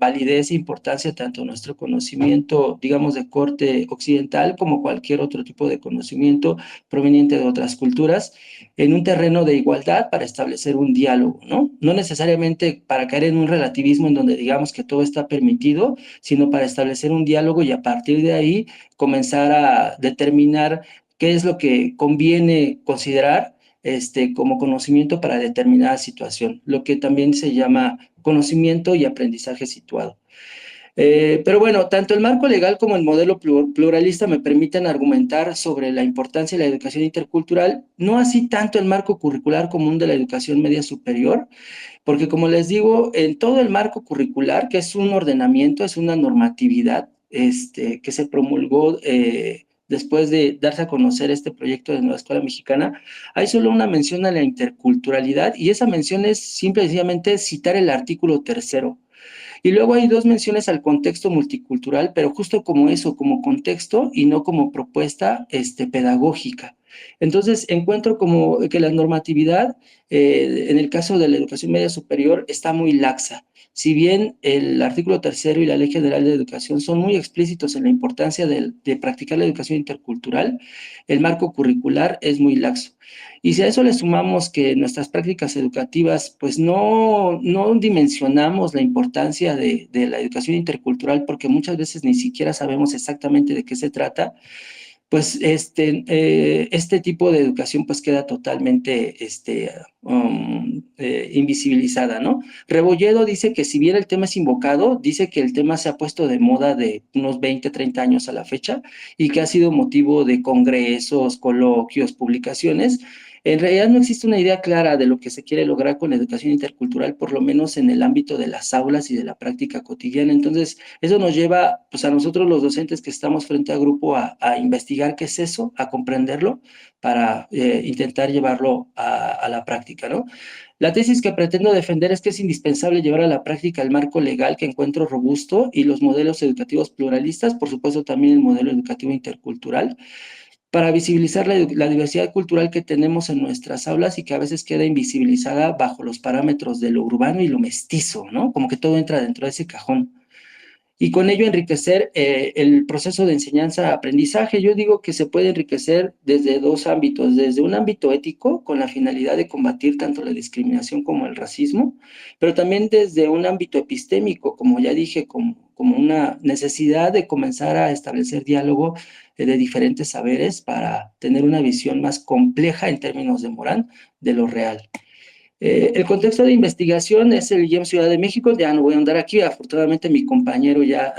validez e importancia tanto nuestro conocimiento, digamos, de corte occidental, como cualquier otro tipo de conocimiento proveniente de otras culturas, en un terreno de igualdad para establecer un diálogo, ¿no? No necesariamente para caer en un relativismo en donde digamos que todo está permitido, sino para establecer un diálogo y a partir de ahí comenzar a determinar qué es lo que conviene considerar como conocimiento para determinada situación, lo que también se llama conocimiento y aprendizaje situado. Pero bueno, tanto el marco legal como el modelo pluralista me permiten argumentar sobre la importancia de la educación intercultural, no así tanto el marco curricular común de la educación media superior, porque como les digo, en todo el marco curricular, que es un ordenamiento, es una normatividad que se promulgó después de darse a conocer este proyecto de Nueva Escuela Mexicana, hay solo una mención a la interculturalidad y esa mención es simple y sencillamente citar el artículo 3º. Y luego hay 2 menciones al contexto multicultural, pero justo como eso, como contexto y no como propuesta pedagógica. Entonces, encuentro como que la normatividad, en el caso de la educación media superior, está muy laxa. Si bien el artículo 3º y la Ley General de Educación son muy explícitos en la importancia de practicar la educación intercultural, el marco curricular es muy laxo. Y si a eso le sumamos que nuestras prácticas educativas, pues no dimensionamos la importancia de la educación intercultural porque muchas veces ni siquiera sabemos exactamente de qué se trata, pues este tipo de educación pues queda totalmente invisibilizada, ¿no? Rebolledo dice que si bien el tema es invocado, dice que el tema se ha puesto de moda de unos 20, 30 años a la fecha y que ha sido motivo de congresos, coloquios, publicaciones. En realidad no existe una idea clara de lo que se quiere lograr con la educación intercultural, por lo menos en el ámbito de las aulas y de la práctica cotidiana. Entonces, eso nos lleva pues, a nosotros los docentes que estamos frente a grupo a investigar qué es eso, a comprenderlo, para intentar llevarlo a la práctica, ¿no? La tesis que pretendo defender es que es indispensable llevar a la práctica el marco legal que encuentro robusto y los modelos educativos pluralistas, por supuesto también el modelo educativo intercultural, para visibilizar la diversidad cultural que tenemos en nuestras aulas y que a veces queda invisibilizada bajo los parámetros de lo urbano y lo mestizo, ¿no? Como que todo entra dentro de ese cajón. Y con ello enriquecer el proceso de enseñanza-aprendizaje. Yo digo que se puede enriquecer desde 2 ámbitos, desde un ámbito ético, con la finalidad de combatir tanto la discriminación como el racismo, pero también desde un ámbito epistémico, como ya dije, como una necesidad de comenzar a establecer diálogo de diferentes saberes para tener una visión más compleja en términos de moral de lo real. El contexto de investigación es el IEM Ciudad de México, ya no voy a andar aquí, afortunadamente mi compañero ya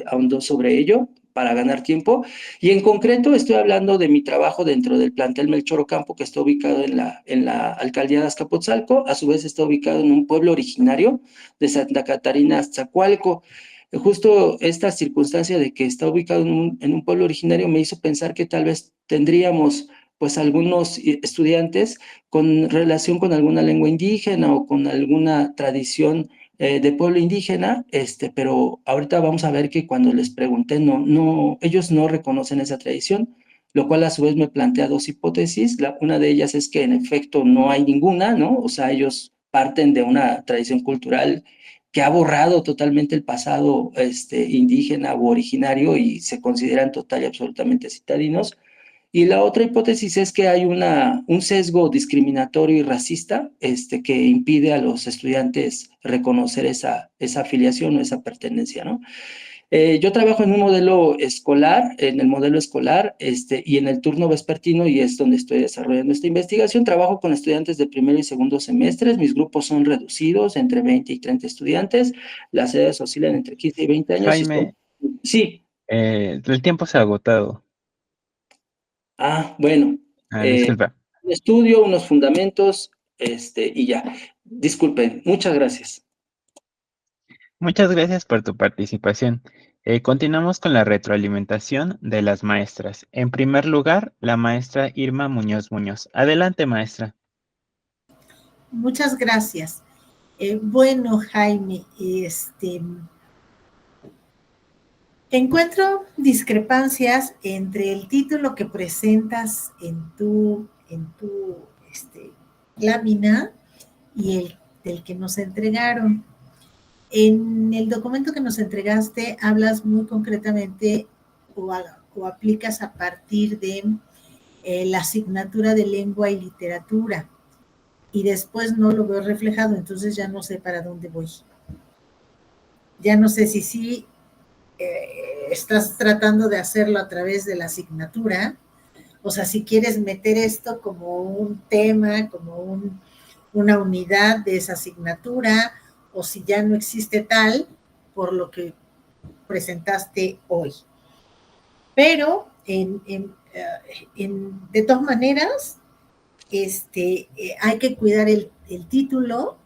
ahondó sobre ello para ganar tiempo, y en concreto estoy hablando de mi trabajo dentro del plantel Melchor Ocampo, que está ubicado en la alcaldía de Azcapotzalco, a su vez está ubicado en un pueblo originario de Santa Catarina, Azcacualco. Justo esta circunstancia de que está ubicado en un pueblo originario me hizo pensar que tal vez tendríamos pues algunos estudiantes con relación con alguna lengua indígena o con alguna tradición de pueblo indígena, pero ahorita vamos a ver que cuando les pregunté, ellos no reconocen esa tradición, lo cual a su vez me plantea 2 hipótesis. Una de ellas es que en efecto no hay ninguna, ¿no? O sea, ellos parten de una tradición cultural que ha borrado totalmente el pasado indígena u originario y se consideran total y absolutamente citadinos. Y la otra hipótesis es que hay un sesgo discriminatorio y racista que impide a los estudiantes reconocer esa afiliación o esa pertenencia, ¿no? Yo trabajo en un modelo escolar, en el modelo escolar y en el turno vespertino, y es donde estoy desarrollando esta investigación. Trabajo con estudiantes de primero y segundo semestres. Mis grupos son reducidos, entre 20 y 30 estudiantes. Las edades oscilan entre 15 y 20 años.
Jaime,
Sí.
el tiempo se ha agotado.
Bueno.
Disculpa.
Un estudio, unos fundamentos, y ya. Disculpen, muchas gracias.
Muchas gracias por tu participación. Continuamos con la retroalimentación de las maestras. En primer lugar, la maestra Irma Muñoz Muñoz. Adelante, maestra.
Muchas gracias. Bueno, Jaime, encuentro discrepancias entre el título que presentas en tu lámina y el del que nos entregaron. En el documento que nos entregaste hablas muy concretamente o aplicas a partir de la asignatura de lengua y literatura, y después no lo veo reflejado, entonces ya no sé para dónde voy. Ya no sé si sí estás tratando de hacerlo a través de la asignatura, o sea, si quieres meter esto como un tema, como una unidad de esa asignatura, o si ya no existe tal, por lo que presentaste hoy. Pero de todas maneras, hay que cuidar el título,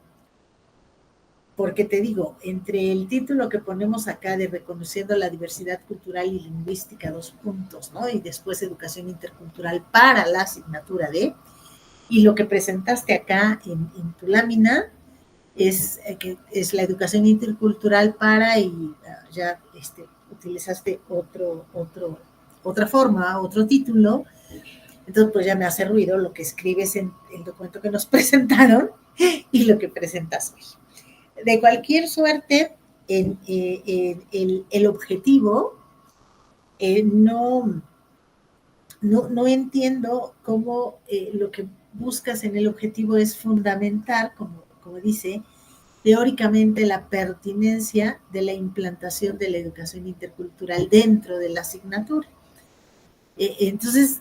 porque te digo, entre el título que ponemos acá de Reconociendo la Diversidad Cultural y Lingüística, 2 puntos, ¿no? Y después Educación Intercultural para la asignatura D, y lo que presentaste acá en tu lámina es la educación intercultural para, y ya utilizaste otra forma, otro título. Entonces pues ya me hace ruido lo que escribes en el documento que nos presentaron y lo que presentas hoy. De cualquier suerte, el objetivo, no entiendo cómo lo que buscas en el objetivo es fundamental, como dice, teóricamente la pertinencia de la implantación de la educación intercultural dentro de la asignatura. Entonces,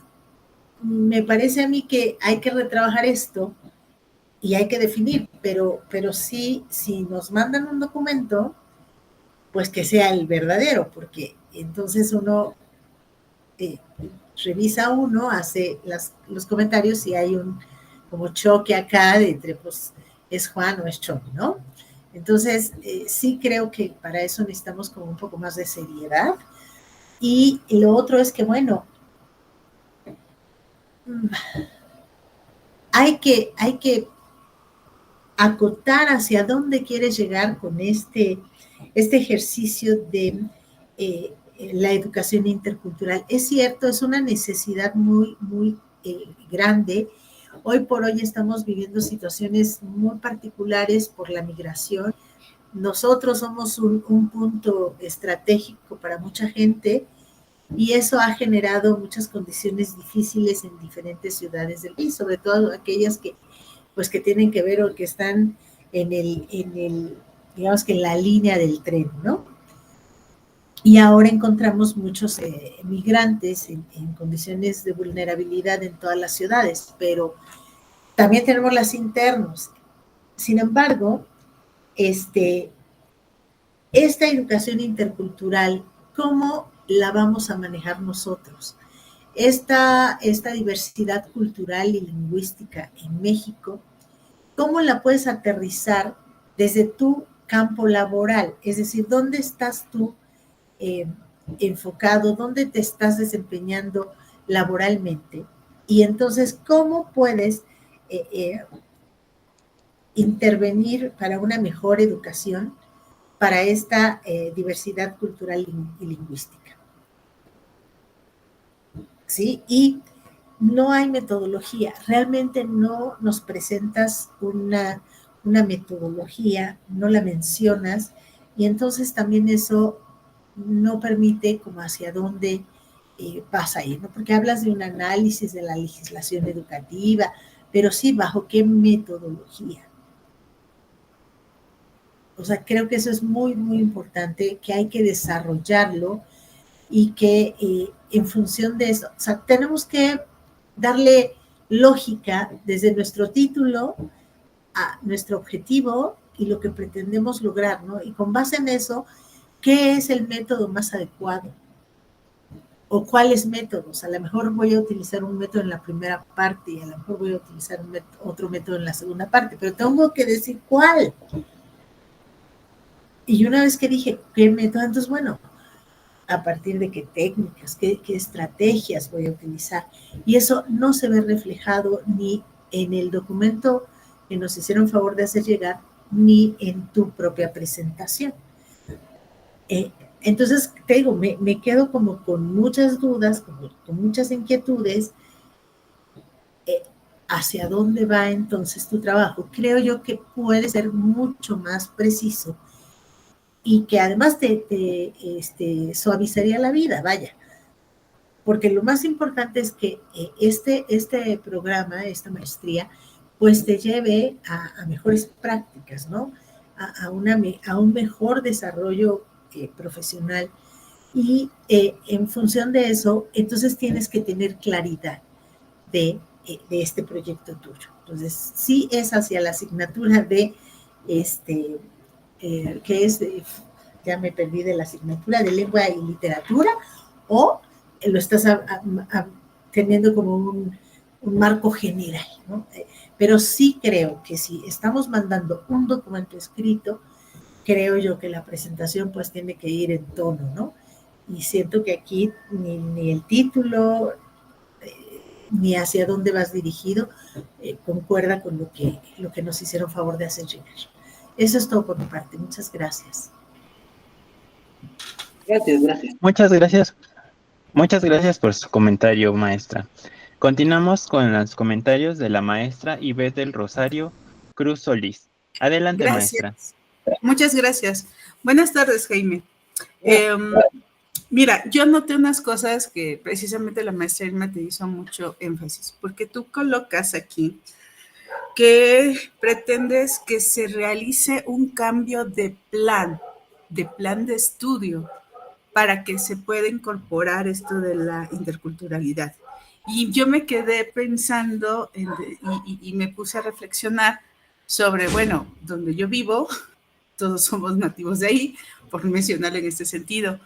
me parece a mí que hay que retrabajar esto y hay que definir, pero sí, si nos mandan un documento, pues que sea el verdadero, porque entonces uno revisa hace los comentarios y hay un como choque acá de entre, pues, es Juan o es Choni, ¿no? Entonces, sí creo que para eso necesitamos como un poco más de seriedad. Y lo otro es que, bueno, hay que acotar hacia dónde quieres llegar con este ejercicio de la educación intercultural. Es cierto, es una necesidad muy, muy grande. Hoy por hoy estamos viviendo situaciones muy particulares por la migración. Nosotros somos un punto estratégico para mucha gente y eso ha generado muchas condiciones difíciles en diferentes ciudades del país, sobre todo aquellas que tienen que ver o que están digamos que en la línea del tren, ¿no? Y ahora encontramos muchos migrantes en condiciones de vulnerabilidad en todas las ciudades, pero también tenemos las internos. Sin embargo, esta educación intercultural, ¿cómo la vamos a manejar nosotros? Esta diversidad cultural y lingüística en México, ¿cómo la puedes aterrizar desde tu campo laboral? Es decir, ¿dónde estás tú enfocado? ¿Dónde te estás desempeñando laboralmente? Y entonces, ¿cómo puedes intervenir para una mejor educación para esta diversidad cultural y lingüística? ¿Sí? Y no hay metodología, realmente no nos presentas una metodología, no la mencionas, y entonces también eso no permite como hacia dónde vas a ir, ¿no? Porque hablas de un análisis de la legislación educativa, pero sí, ¿bajo qué metodología? O sea, creo que eso es muy, muy importante, que hay que desarrollarlo y que en función de eso, o sea, tenemos que darle lógica desde nuestro título a nuestro objetivo y lo que pretendemos lograr, ¿no? Y con base en eso, ¿qué es el método más adecuado? ¿O cuáles métodos? A lo mejor voy a utilizar un método en la primera parte y a lo mejor voy a utilizar otro método en la segunda parte, pero tengo que decir cuál. Y una vez que dije qué método, entonces, bueno, a partir de qué técnicas, qué estrategias voy a utilizar. Y eso no se ve reflejado ni en el documento que nos hicieron favor de hacer llegar, ni en tu propia presentación. Entonces, te digo, me quedo como con muchas dudas, con muchas inquietudes. ¿Hacia dónde va entonces tu trabajo? Creo yo que puede ser mucho más preciso y que además te suavizaría la vida, vaya. Porque lo más importante es que este programa, esta maestría, pues te lleve a mejores prácticas, ¿no? A un mejor desarrollo profesional. Y en función de eso, entonces tienes que tener claridad de este proyecto tuyo. Entonces, sí es hacia la asignatura de que es ya me perdí de la asignatura de lengua y literatura, o lo estás teniendo como un marco general, ¿no? Pero sí creo que si estamos mandando un documento escrito, creo yo que la presentación pues tiene que ir en tono, ¿no? Y siento que aquí ni el título, ni hacia dónde vas dirigido, concuerda con lo que nos hicieron favor de hacer llegar. Eso es todo por mi parte. Muchas gracias.
Gracias.
Muchas gracias por su comentario, maestra. Continuamos con los comentarios de la maestra Ivette del Rosario Cruz Solís. Adelante,
Gracias.
maestra.
Muchas gracias. Buenas tardes, Jaime. Mira, yo noté unas cosas que precisamente la maestra Irma te hizo mucho énfasis, porque tú colocas aquí que pretendes que se realice un cambio de plan de estudio, para que se pueda incorporar esto de la interculturalidad. Y yo me quedé pensando y me puse a reflexionar sobre, bueno, donde yo vivo, todos somos nativos de ahí, por mencionarlo en este sentido.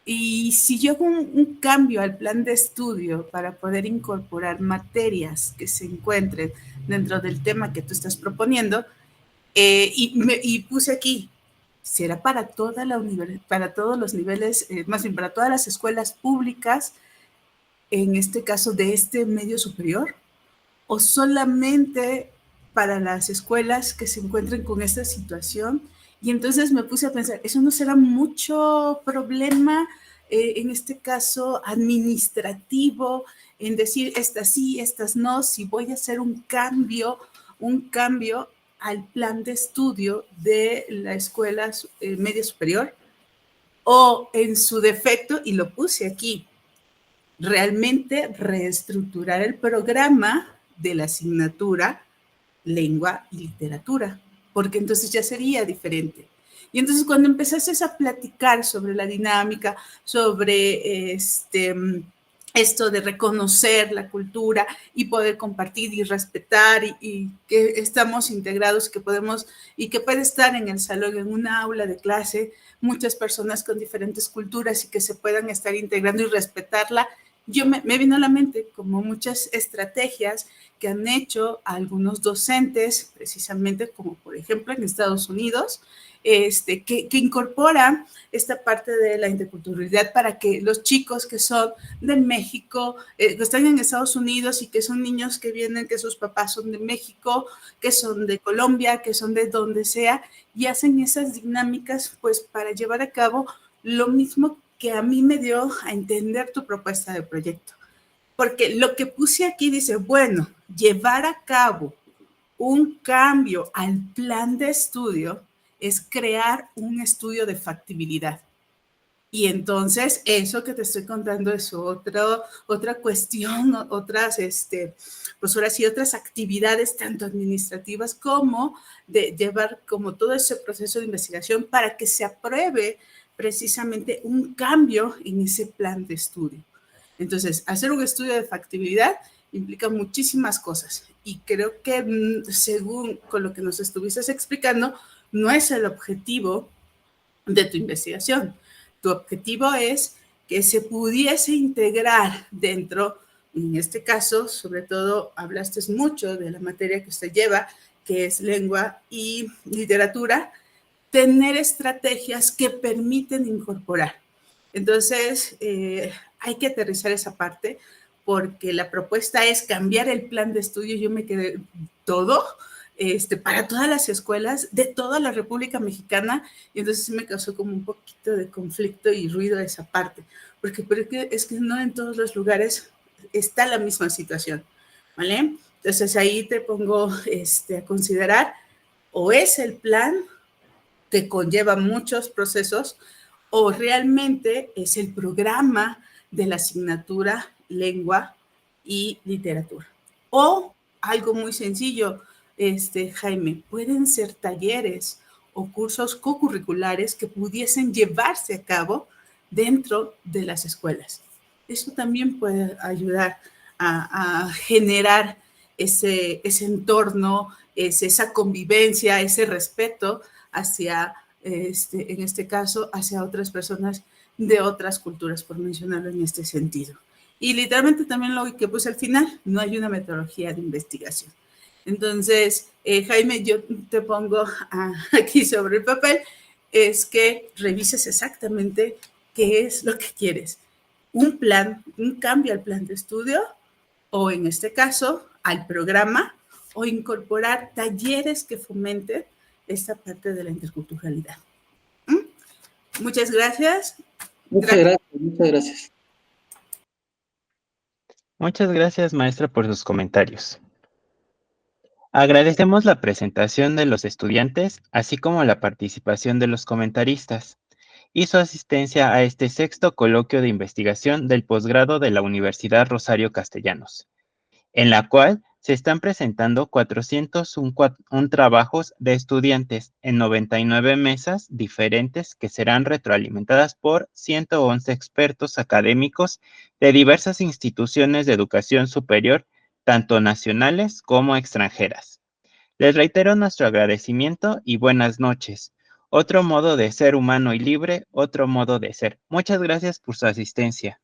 Y si yo hago un cambio al plan de estudio para poder incorporar materias que se encuentren dentro del tema que tú estás proponiendo, y puse aquí, ¿será para para todos los niveles, más bien para todas las escuelas públicas, en este caso de este medio superior? ¿O solamente para las escuelas que se encuentren con esta situación? Y entonces me puse a pensar, ¿eso no será mucho problema, en este caso administrativo, en decir estas sí, estas no, si voy a hacer un cambio al plan de estudio de la escuela media superior? O en su defecto, y lo puse aquí, realmente reestructurar el programa de la asignatura lengua y literatura, porque entonces ya sería diferente. Y entonces cuando empezaste a platicar sobre la dinámica, sobre esto de reconocer la cultura y poder compartir y respetar, y que estamos integrados, que podemos, y que puede estar en el salón, en una aula de clase, muchas personas con diferentes culturas y que se puedan estar integrando y respetarla, me vino a la mente como muchas estrategias que han hecho algunos docentes, precisamente como por ejemplo en Estados Unidos, que incorporan esta parte de la interculturalidad para que los chicos que son de México, que están en Estados Unidos y que son niños que vienen, que sus papás son de México, que son de Colombia, que son de donde sea, y hacen esas dinámicas pues para llevar a cabo lo mismo que a mí me dio a entender tu propuesta de proyecto. Porque lo que puse aquí dice, bueno, llevar a cabo un cambio al plan de estudio es crear un estudio de factibilidad. Y entonces eso que te estoy contando es otra cuestión, otras, pues ahora sí, otras actividades tanto administrativas como de llevar como todo ese proceso de investigación para que se apruebe precisamente un cambio en ese plan de estudio. Entonces, hacer un estudio de factibilidad implica muchísimas cosas y creo que según con lo que nos estuviste explicando, no es el objetivo de tu investigación. Tu objetivo es que se pudiese integrar dentro, en este caso, sobre todo, hablaste mucho de la materia que usted lleva, que es lengua y literatura, tener estrategias que permiten incorporar. Entonces, hay que aterrizar esa parte porque la propuesta es cambiar el plan de estudio. Yo me quedé todo, para todas las escuelas de toda la República Mexicana, y entonces me causó como un poquito de conflicto y ruido esa parte, porque es que no en todos los lugares está la misma situación, ¿vale? Entonces ahí te pongo a considerar, o es el plan que conlleva muchos procesos, o realmente es el programa de la asignatura lengua y literatura. O algo muy sencillo, Jaime, pueden ser talleres o cursos co-curriculares que pudiesen llevarse a cabo dentro de las escuelas. Eso también puede ayudar a generar ese entorno, esa convivencia, ese respeto hacia en este caso, hacia otras personas de otras culturas, por mencionarlo en este sentido. Y literalmente también lo que puse al final, no hay una metodología de investigación. Entonces, Jaime, yo te pongo aquí sobre el papel, es que revises exactamente qué es lo que quieres. Un plan, un cambio al plan de estudio, o en este caso, al programa, o incorporar talleres que fomenten esta parte de la interculturalidad. Muchas gracias.
Muchas gracias, muchas gracias.
Muchas gracias, maestra, por sus comentarios. Agradecemos la presentación de los estudiantes, así como la participación de los comentaristas y su asistencia a este sexto coloquio de investigación del posgrado de la Universidad Rosario Castellanos, en la cual se están presentando 401 trabajos de estudiantes en 99 mesas diferentes que serán retroalimentadas por 111 expertos académicos de diversas instituciones de educación superior, tanto nacionales como extranjeras. Les reitero nuestro agradecimiento y buenas noches. Otro modo de ser humano y libre, otro modo de ser. Muchas gracias por su asistencia.